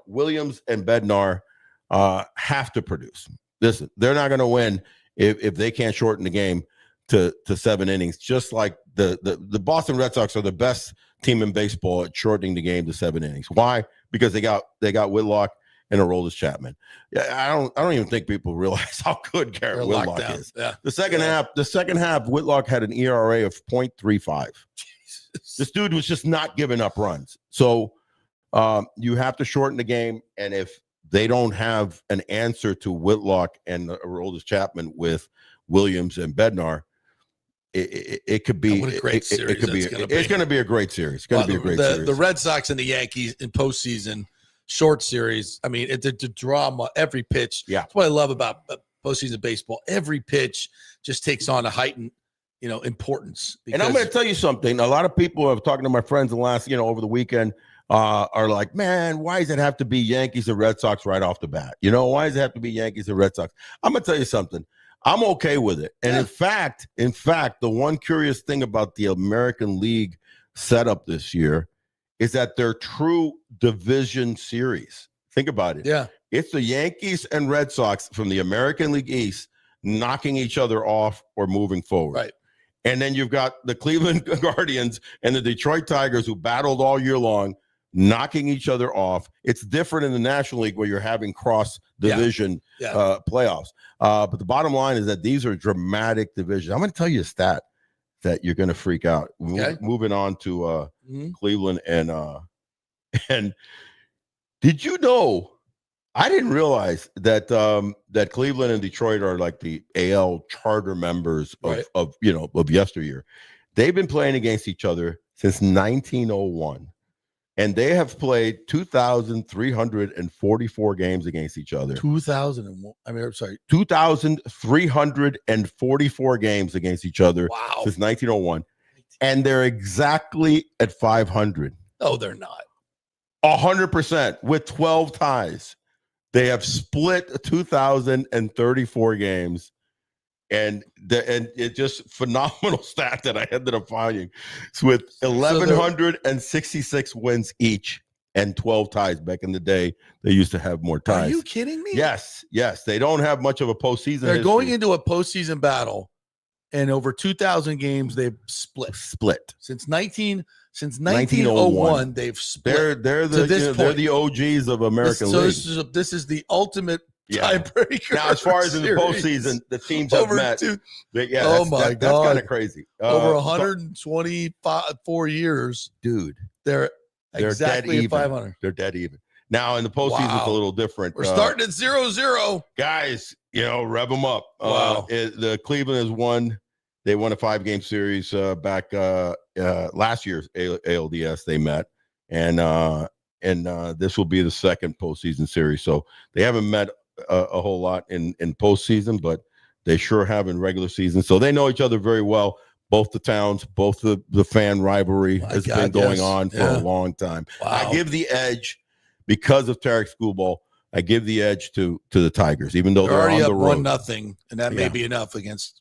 Williams and Bednar have to produce. Listen, they're not going to win if they can't shorten the game to 7 innings. Just like the Boston Red Sox are the best team in baseball at shortening the game to 7 innings. Why? Because they got Whitlock and Aroldis Chapman. Yeah, I don't even think people realize how good Garrett Whitlock is. Yeah. The second half, Whitlock had an ERA of 0.35. Jesus. This dude was just not giving up runs. So you have to shorten the game, and if they don't have an answer to Whitlock and Aroldis Chapman with Williams and Bednar, it could be a great series. It's going to be a great series. It's going to be a great series. The Red Sox and the Yankees in postseason short series. I mean, the drama, every pitch. Yeah, that's what I love about postseason baseball. Every pitch just takes on a heightened, importance. And I'm going to tell you something. A lot of people have talking to my friends the last, over the weekend. Are like, man, why does it have to be Yankees and Red Sox right off the bat? Why does it have to be Yankees and Red Sox? I'm going to tell you something. I'm okay with it. And in fact, the one curious thing about the American League setup this year is that they're true division series. Think about it. Yeah. It's the Yankees and Red Sox from the American League East knocking each other off or moving forward. Right. And then you've got the Cleveland Guardians and the Detroit Tigers, who battled all year long, knocking each other off. It's different in the National League where you're having cross-division playoffs. But the bottom line is that these are dramatic divisions. I'm going to tell you a stat that you're going to freak out. Okay. Moving on to Cleveland and did you know? I didn't realize that that Cleveland and Detroit are like the AL charter members of yesteryear. They've been playing against each other since 1901. and they have played 2,344 games against each other. 2,344 games against each other since 1901, and they're exactly at 500. No, they're not. 100% with 12 ties. They have split 2,034 games. And it's just phenomenal stat that I ended up finding. It's with 1,166 wins each and 12 ties. Back in the day, they used to have more ties. Are you kidding me? Yes. They don't have much of a postseason. They're going into a postseason battle, and over 2,000 games they've split. Since 1901, they've split. They're the OGs of American League. So this is the ultimate tiebreaker. Now, as far as in the postseason, the teams have met. That's kind of crazy. Over 124 years, dude. They're exactly at 500. They're dead even. Now in the postseason, it's a little different. We're starting at 0-0. Guys, rev them up. Wow. The Cleveland has won. They won a 5-game series back last year's ALDS. They met, and this will be the second postseason series. So they haven't met a whole lot in postseason, but they sure have in regular season. So they know each other very well. Both the towns, both the fan rivalry has been going on for a long time. Wow. I give the edge because of Tarek Schoolball. I give the edge to the Tigers, even though they're already on the up road. 1-0, and that may be enough against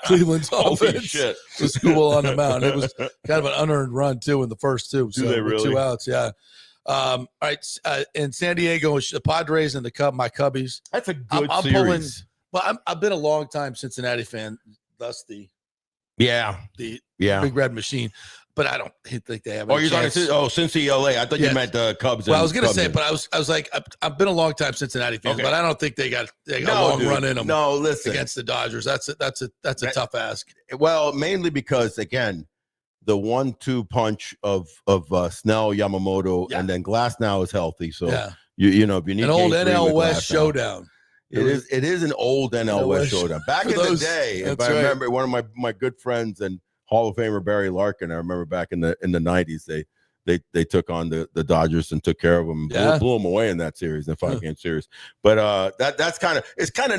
Cleveland's offense. Shit. With Schoolball on the mound. It was kind of an unearned run too in the first two. Do they really? 2 outs, yeah. All right, in San Diego, the Padres and my Cubbies. That's a good I'm series. I've been a long time Cincinnati fan, thus the big red machine. But I don't think they have. You're talking Cincy LA. I thought you meant the Cubs. Well, I was going to say, but I was like, I've been a long time Cincinnati fan, but I don't think they got a long run in them. No, listen, against the Dodgers, that's a tough ask. Well, mainly because again, the 1-2 punch of Snell, Yamamoto, and then Glass now is healthy. So you know if you need an old NL West showdown. It is an old NL West showdown. Back in the day, if I remember, one of my good friends and Hall of Famer Barry Larkin, I remember back in the 90s, they took on the Dodgers and took care of them, blew them away in that series, in a 5-game series. But that's kind of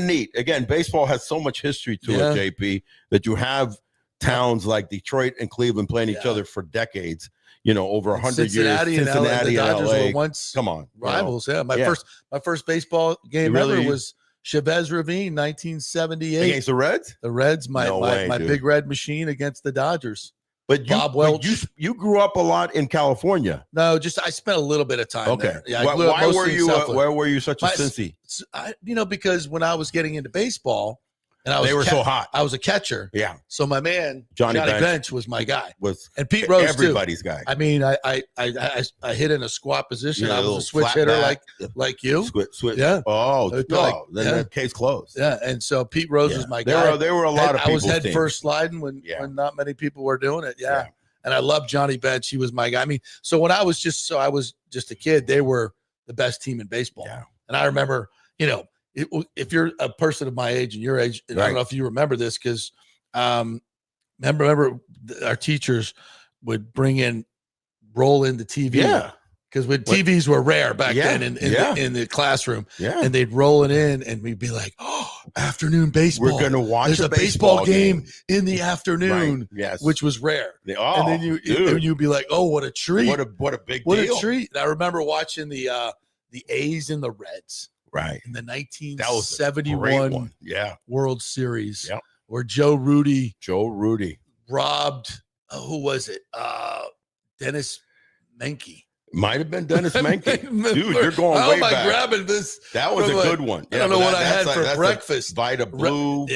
neat. Again, baseball has so much history to it, JP, that you have towns like Detroit and Cleveland playing each other for decades. Over 100 years. Cincinnati and the Dodgers were once rivals. My first baseball game ever was Chavez Ravine, 1978. Against the Reds? The Reds, my big red machine against the Dodgers. But Bob Welch. You grew up a lot in California. No, I spent a little bit of time there. Yeah, why were you such a Cincy? Because when I was getting into baseball, and they were so hot. I was a catcher. Yeah. So my man Johnny Bench was my guy. And Pete Rose everybody's guy. I mean, I hit in a squat position. I was a switch hitter like you. Switch. Yeah. Oh no. Then the case closed. Yeah. And so Pete Rose was my guy. There were a lot of people. I was head first sliding when not many people were doing it. Yeah. And I loved Johnny Bench. He was my guy. I mean, so when I was just a kid, they were the best team in baseball. Yeah. And I remember, if you're a person of my age and your age, and I don't know if you remember this, because remember our teachers would roll in the TV. Yeah. Because when TVs were rare back then in the classroom. Yeah. And they'd roll it in and we'd be like, afternoon baseball. We're going to watch There's a baseball game in the afternoon, which was rare. And then you'd be like, what a treat. What a big deal. What a treat. And I remember watching the A's and the Reds. Right. In the 1971 World Series, where Joe Rudy robbed, who was it? Dennis Menke. Might have been Dennis Menke. Dude, you're going way back. How am I grabbing this? That was a good one. I don't know what I had for breakfast. Vita Blue,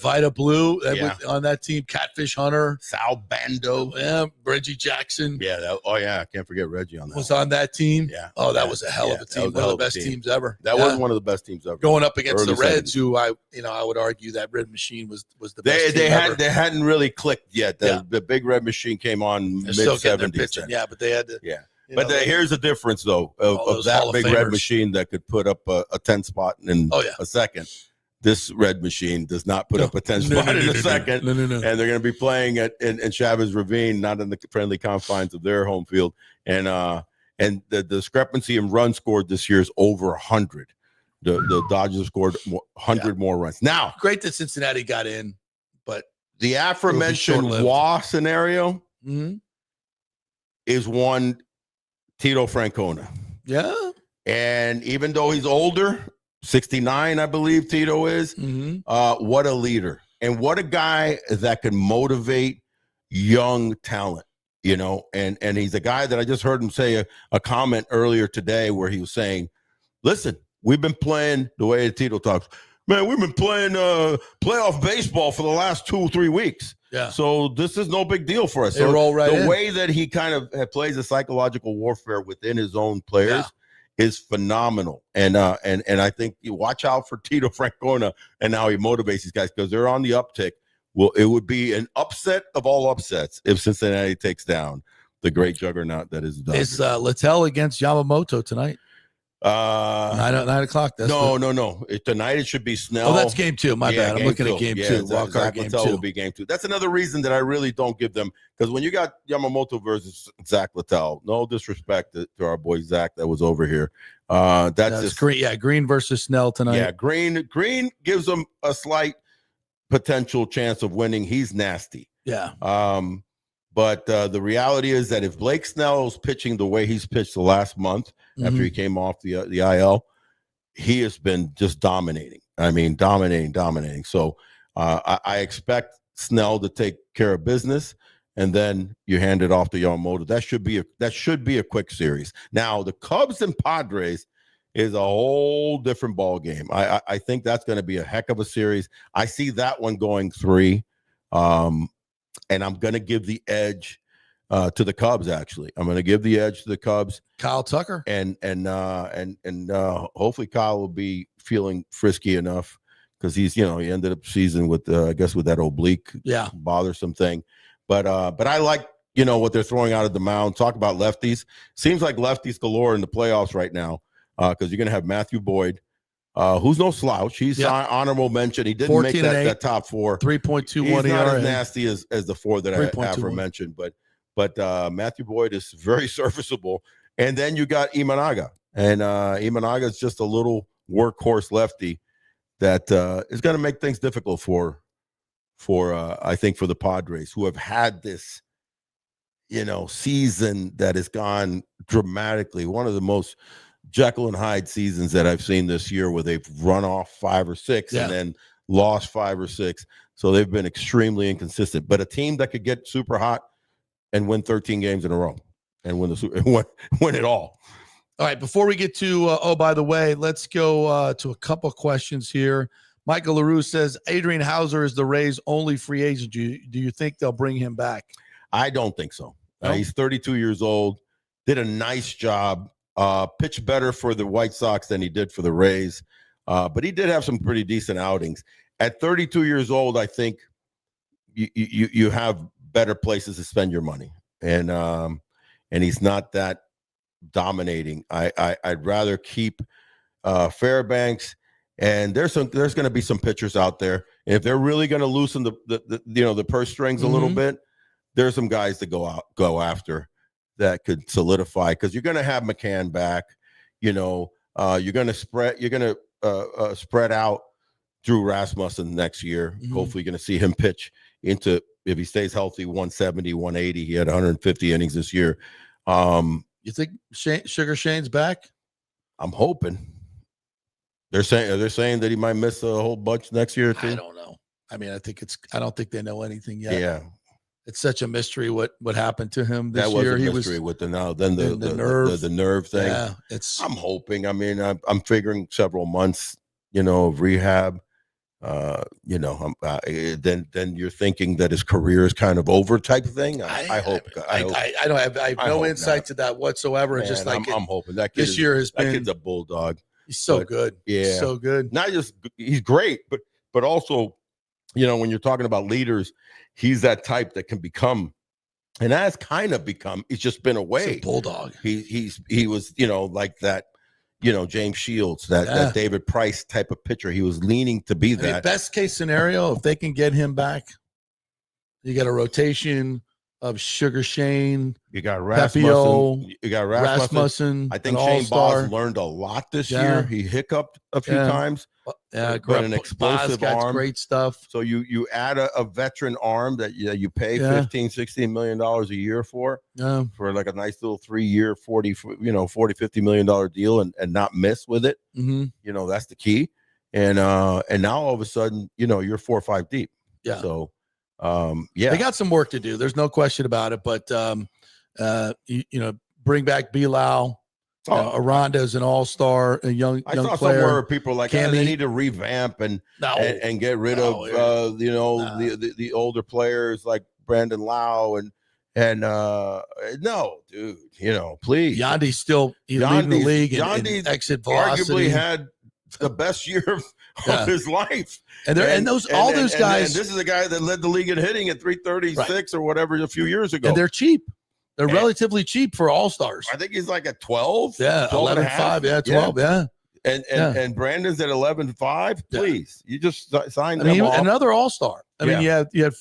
Vita Blue on that team. Catfish Hunter, Sal Bando, Reggie Jackson. I can't forget Reggie on that. Was on that team. Yeah. That was a hell of a team. One of the best teams ever. That was one of the best teams ever. Going up against the Reds, who I would argue that Red Machine was the best. They hadn't really clicked yet. The big Red Machine came on mid-70s. Yeah, but they had to. Yeah. But here's the difference, though, of that big Red Machine that could put up a 10 spot in a second. this red machine does not put up a 10 spot in a second. No. And they're going to be playing in Chavez Ravine, not in the friendly confines of their home field. And the discrepancy in runs scored this year is over 100. The Dodgers scored 100 more runs. Now, great that Cincinnati got in, but the aforementioned Wah scenario is one Tito Francona. Yeah. And even though he's older, 69, I believe Tito is, what a leader. And what a guy that can motivate young talent, and he's a guy that I just heard him say a comment earlier today where he was saying, listen, we've been playing the way Tito talks. Man, we've been playing playoff baseball for the last 2-3 weeks. Yeah. So this is no big deal for us. They roll right in. The way that he kind of plays a psychological warfare within his own players is phenomenal. And I think you watch out for Tito Francona and how he motivates these guys because they're on the uptick. Well, it would be an upset of all upsets if Cincinnati takes down the great juggernaut that is the Dodgers. It's Littell against Yamamoto tonight. 9 o'clock. No. Tonight it should be Snell. Oh, that's game 2. My bad. I'm looking at game 2. Wild card game 2 will be game 2. That's another reason that I really don't give them, because when you got Yamamoto versus Zach Littell, no disrespect to our boy Zach that was over here. That's just Green. Yeah, Green versus Snell tonight. Yeah, Green gives them a slight potential chance of winning. He's nasty. Yeah. But the reality is that if Blake Snell is pitching the way he's pitched the last month after he came off the IL, he has been just dominating. I mean, dominating. So I expect Snell to take care of business, and then you hand it off to Yamamoto. That should be a quick series. Now, the Cubs and Padres is a whole different ball game. I think that's going to be a heck of a series. I see that one going 3. And I'm going to give the edge to the Cubs. Actually, I'm going to give the edge to the Cubs. Kyle Tucker, and hopefully Kyle will be feeling frisky enough because he ended up season with I guess with that oblique bothersome thing. But I like what they're throwing out of the mound. Talk about lefties. Seems like lefties galore in the playoffs right now because you're going to have Matthew Boyd. Who's no slouch. He's honorable mention. He didn't make that top 4. 3.21 He's not ERA. as nasty as the 4 that I aforementioned, but Matthew Boyd is very serviceable. And then you got Imanaga, and Imanaga is just a little workhorse lefty that is going to make things difficult for I think for the Padres, who have had this season that has gone dramatically. One of the most Jekyll and Hyde seasons that I've seen this year, where they've run off 5 or 6 and then lost 5 or 6. So they've been extremely inconsistent. But a team that could get super hot and win 13 games in a row and win it all. All right. Before we get to by the way, let's go to a couple questions here. Michael LaRue says Adrian Hauser is the Rays' only free agent. Do you think they'll bring him back? I don't think so. No? He's 32 years old. Did a nice job. Pitched better for the White Sox than he did for the Rays. But he did have some pretty decent outings. At 32 years old, I think you have better places to spend your money. And he's not that dominating. I'd rather keep Fairbanks. And there's going to be some pitchers out there. And if they're really going to loosen the purse strings a little bit, there's some guys to go after that could solidify, because you're going to have McCann back. You're going to spread out Drew Rasmussen next year. Hopefully you're going to see him pitch into, if he stays healthy, 170, 180. He had 150 innings this year. You think Sugar Shane's back? I'm hoping. They're saying that he might miss a whole bunch next year too. I don't know. I mean, I don't think they know anything yet. Yeah. It's such a mystery what happened to him this year. That was a mystery with the nerve thing. Yeah, I'm hoping. I mean, I'm figuring several months, of rehab. Then you're thinking that his career is kind of over type of thing. I hope. I have no insight to that whatsoever. Man, and just like I'm hoping that this year has been. That kid's a bulldog. He's so good. Yeah, so good. Not just he's great, but also, when you're talking about leaders, he's that type that can become, and has kind of become. He's just been away. He's a bulldog. He was like that, James Shields, that David Price type of pitcher. He was leaning to be that. Best case scenario, if they can get him back, you got a rotation of Sugar Shane. You got Rasmussen. You got Rasmussen. I think Shane Boz learned a lot this year. He hiccuped a few times. Yeah, but an explosive arm. Great stuff. So you add a veteran arm that you pay $15-16 million a year for like a nice little 3-year $40-50 million deal and not miss with it. Mm-hmm. That's the key. And now all of a sudden, you're 4 or 5 deep. Yeah. So they got some work to do. There's no question about it. But bring back Bilal. Aranda's an all-star, a young I saw player. Somewhere people like they need to revamp and get rid of the older players like Brandon Lau and no, dude, please. Yandy's still leading the league in exit velocity. Arguably had the best year of his life. And those guys. And this is a guy that led the league in hitting at 336 or whatever a few years ago. And they're cheap. They're relatively cheap for all-stars. I think he's like at 12. Yeah, 11.5. Yeah, 12. Yeah. And Brandon's at 11.5. Please, you just signed them off. Another all-star. I mean, you have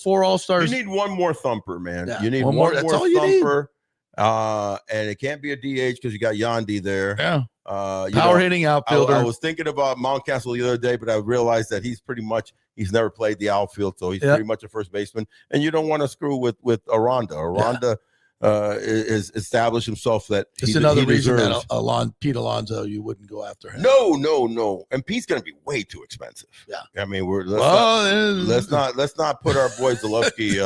four all-stars. You need one more thumper, man. Yeah. You need one more thumper. And it can't be a DH because you got Yandy there. Yeah. Power hitting outfielder. I was thinking about Mountcastle the other day, but I realized that he's never played the outfield, so he's pretty much a first baseman. And you don't want to screw with Aranda. Aranda is established himself that it's another reason that Pete Alonso, you wouldn't go after him. No. And Pete's going to be way too expensive. Yeah. I mean, let's not put our boy Zalewski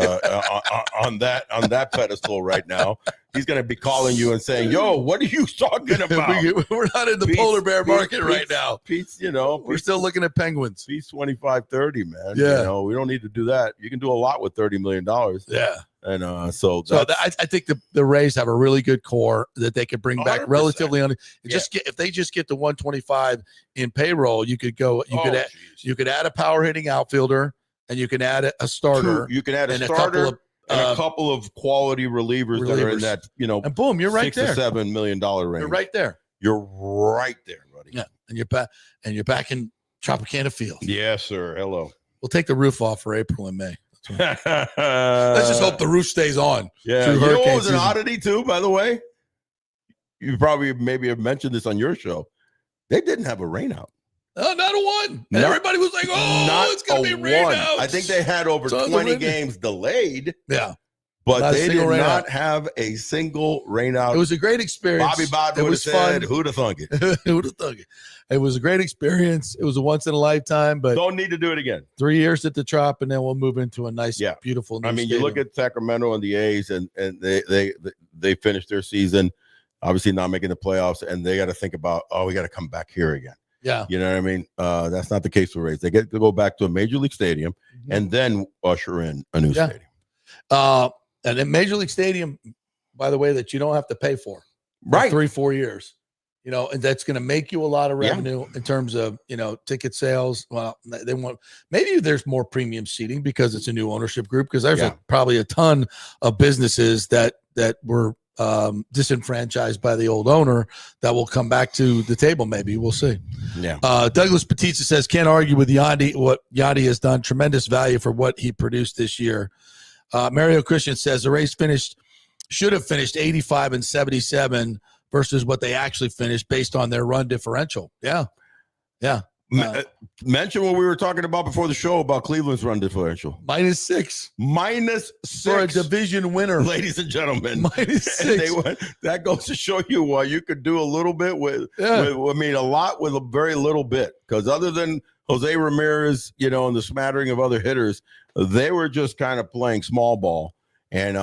on that pedestal right now. He's going to be calling you and saying, "Yo, what are you talking about?" We're not in the polar bear market right now. Pete's, we're still looking at Penguins. Pete's 25-30, man. Yeah. We don't need to do that. You can do a lot with $30 million. Yeah. And so I think the Rays have a really good core that they could bring back 100%. Relatively on. If they just get to 125 in payroll, you could add a power hitting outfielder and you can add a starter. You can add a starter. A couple of quality relievers that are in that, and boom, you're right there. $6 to $7 million range. You're right there. You're right there, buddy. Yeah, and you're back in Tropicana Field. Yes, sir. Hello. We'll take the roof off for April and May. Let's just hope the roof stays on. Yeah. What was an oddity too, by the way? You probably maybe have mentioned this on your show. They didn't have a rain out. Oh, not a one. And everybody was like, it's going to be rain out. I think they had over 20 games delayed. Yeah. But they did not have a single rain out. It was a great experience. Bobby Bond would have said, who'd have thunk it? Who'd have thunk it? It was a great experience. It was a once in a lifetime, but don't need to do it again. 3 years at the Trop, and then we'll move into a nice, beautiful new stadium. You look at Sacramento and the A's, and they finished their season, obviously not making the playoffs, and they got to think about, we got to come back here again. Yeah. You know what I mean? That's not the case for Rays. They get to go back to a major league stadium and then usher in a new stadium. And a major league stadium, by the way, that you don't have to pay for. Right. 3-4 years. And that's going to make you a lot of revenue in terms of, ticket sales. Well, maybe there's more premium seating because it's a new ownership group, because there's probably a ton of businesses that were disenfranchised by the old owner that will come back to the table. Maybe we'll see. Yeah. Douglas Batista says, can't argue with Yandy. What Yandy has done, tremendous value for what he produced this year. Mario Christian says the Rays should have finished 85 and 77 versus what they actually finished based on their run differential. Yeah. Mention what we were talking about before the show about Cleveland's run differential. -6. -6 for a division winner, ladies and gentlemen. -6. That goes to show you why you could do a little bit with a lot with a very little bit. Because other than Jose Ramirez, and the smattering of other hitters, they were just kind of playing small ball. And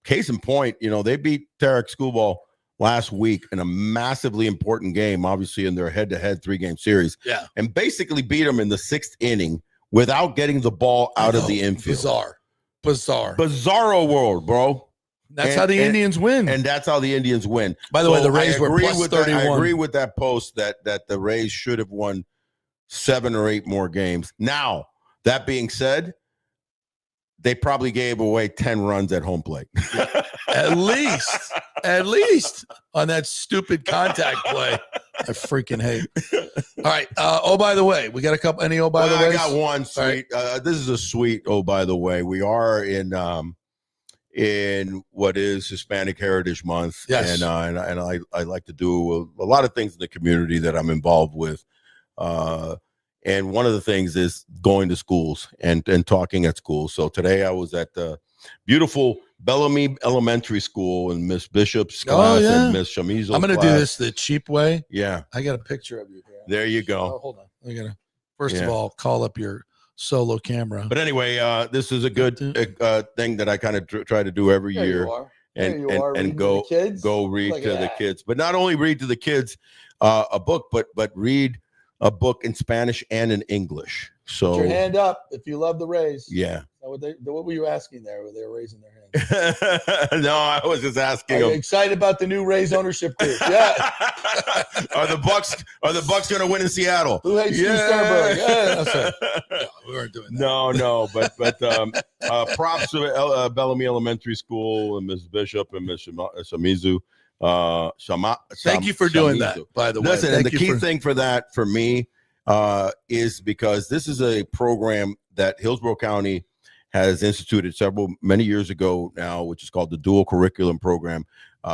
case in point, they beat Tarek Skubal last week in a massively important game, obviously in their head-to-head 3-game series. Yeah. And basically beat them in the 6th inning without getting the ball out of the infield. Bizarre. Bizarro world, bro. That's how the Indians win. And that's how the Indians win. By the way, the Rays were plus 31. I agree with that post that the Rays should have won 7 or 8 more games. Now, that being said, they probably gave away 10 runs at home plate. At least. At least on that stupid contact play. I freaking hate. All right. By the way, we got a couple. Any by the way? I got one sweet. Right. This is a sweet. By the way, we are in what is Hispanic Heritage Month. Yes. And I like to do a lot of things in the community that I'm involved with. And one of the things is going to schools and talking at schools. So today I was at the beautiful Bellamy Elementary School and Miss Bishop's class and Miss Chamizo's I'm going to do this the cheap way. Yeah. I got a picture of you here. There you go. Oh, hold on. I got to, first of all, call up your solo camera. But anyway, this is a good thing that I kind of try to do every year. And go read to the kids. But not only read to the kids a book, but read a book in Spanish and in English. So put your hand up if you love the Rays. Yeah. What were you asking there? Were they raising their hand? No, I was just asking. Are you excited about the new Rays ownership group? Yeah. Are the Bucks going to win in Seattle? Who hates Steve Sternberg? Yeah, that's right. No, we weren't doing that. No. But props to Bellamy Elementary School and Ms. Bishop and Ms. Shamizu. Thank you for doing that, by the way. Listen, and the key thing for that for me is because this is a program that Hillsborough County has instituted many years ago now, which is called the dual curriculum program,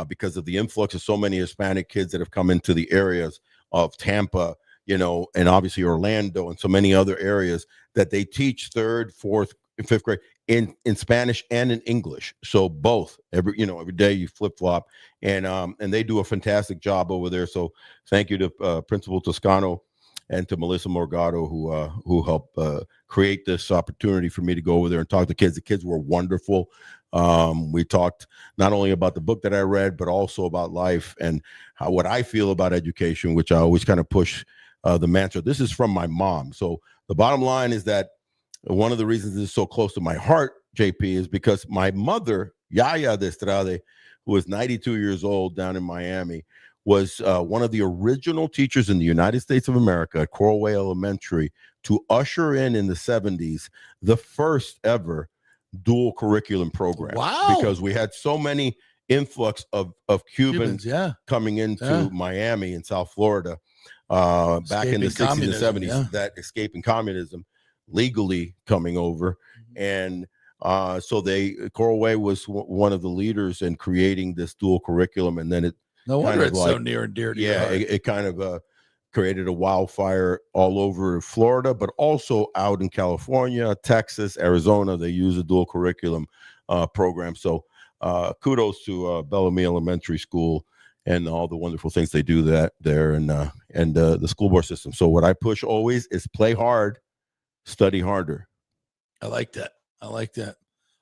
because of the influx of so many Hispanic kids that have come into the areas of Tampa, and obviously Orlando and so many other areas, that they teach 3rd, 4th, and 5th grade in Spanish and in English. So both every day you flip flop, and they do a fantastic job over there. So thank you to Principal Toscano and to Melissa Morgado, who helped create this opportunity for me to go over there and talk to kids. The kids were wonderful. We talked not only about the book that I read, but also about life and what I feel about education, which I always kind of push the mantra. This is from my mom. So the bottom line is that one of the reasons this is so close to my heart, JP, is because my mother, Yaya Destrade, who is 92 years old down in Miami, was one of the original teachers in the United States of America at Coral Way Elementary to usher in the 70s the first ever dual curriculum program. Wow. Because we had so many influx of Cubans coming into Miami and South Florida back in the 60s and 70s, that escaping communism, legally coming over. And so Coral Way was one of the leaders in creating this dual curriculum, and then no wonder it's so near and dear to your heart. It kind of created a wildfire all over Florida, but also out in California, Texas, Arizona. They use a dual curriculum program. So kudos to Bellamy Elementary School and all the wonderful things they do there and the school board system. So what I push always is play hard, study harder. I like that.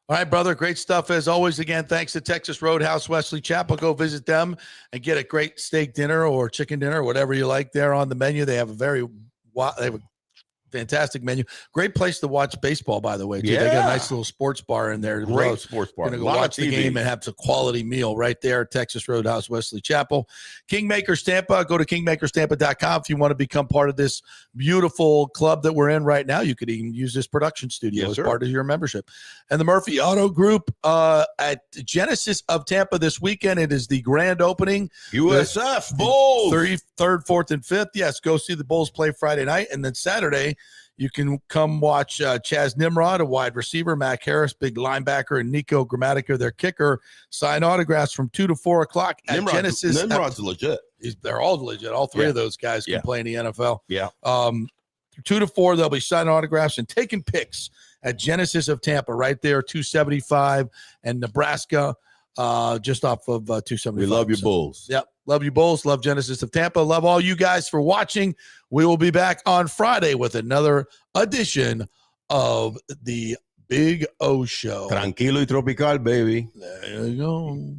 All right, brother. Great stuff as always. Again, thanks to Texas Roadhouse, Wesley Chapel. Go visit them and get a great steak dinner or chicken dinner, or whatever you like there on the menu. They have a fantastic menu. Great place to watch baseball, by the way, too. They got a nice little sports bar in there. Great sports bar. Going to go watch the game and have a quality meal right there. Texas Roadhouse, Wesley Chapel. Kingmakers Tampa. Go to kingmakerstampa.com if you want to become part of this beautiful club that we're in right now. You could even use this production studio as part of your membership. And the Murphy Auto Group at Genesis of Tampa this weekend. It is the grand opening. USF Bulls. 3rd, 4th, and 5th. Yes, go see the Bulls play Friday night. And then Saturday, you can come watch Chaz Nimrod, a wide receiver, Mac Harris, big linebacker, and Nico Grammatica, their kicker, sign autographs from 2 to 4 o'clock at Genesis. Nimrod's legit. They're all legit. All three of those guys can play in the NFL. Yeah. 2 to 4, they'll be signing autographs and taking pics at Genesis of Tampa, right there, 275 and Nebraska, just off of 275. We love your Bulls. Yep. Love you, Bulls. Love Genesis of Tampa. Love all you guys for watching. We will be back on Friday with another edition of the Big O Show. Tranquilo y tropical, baby. There you go.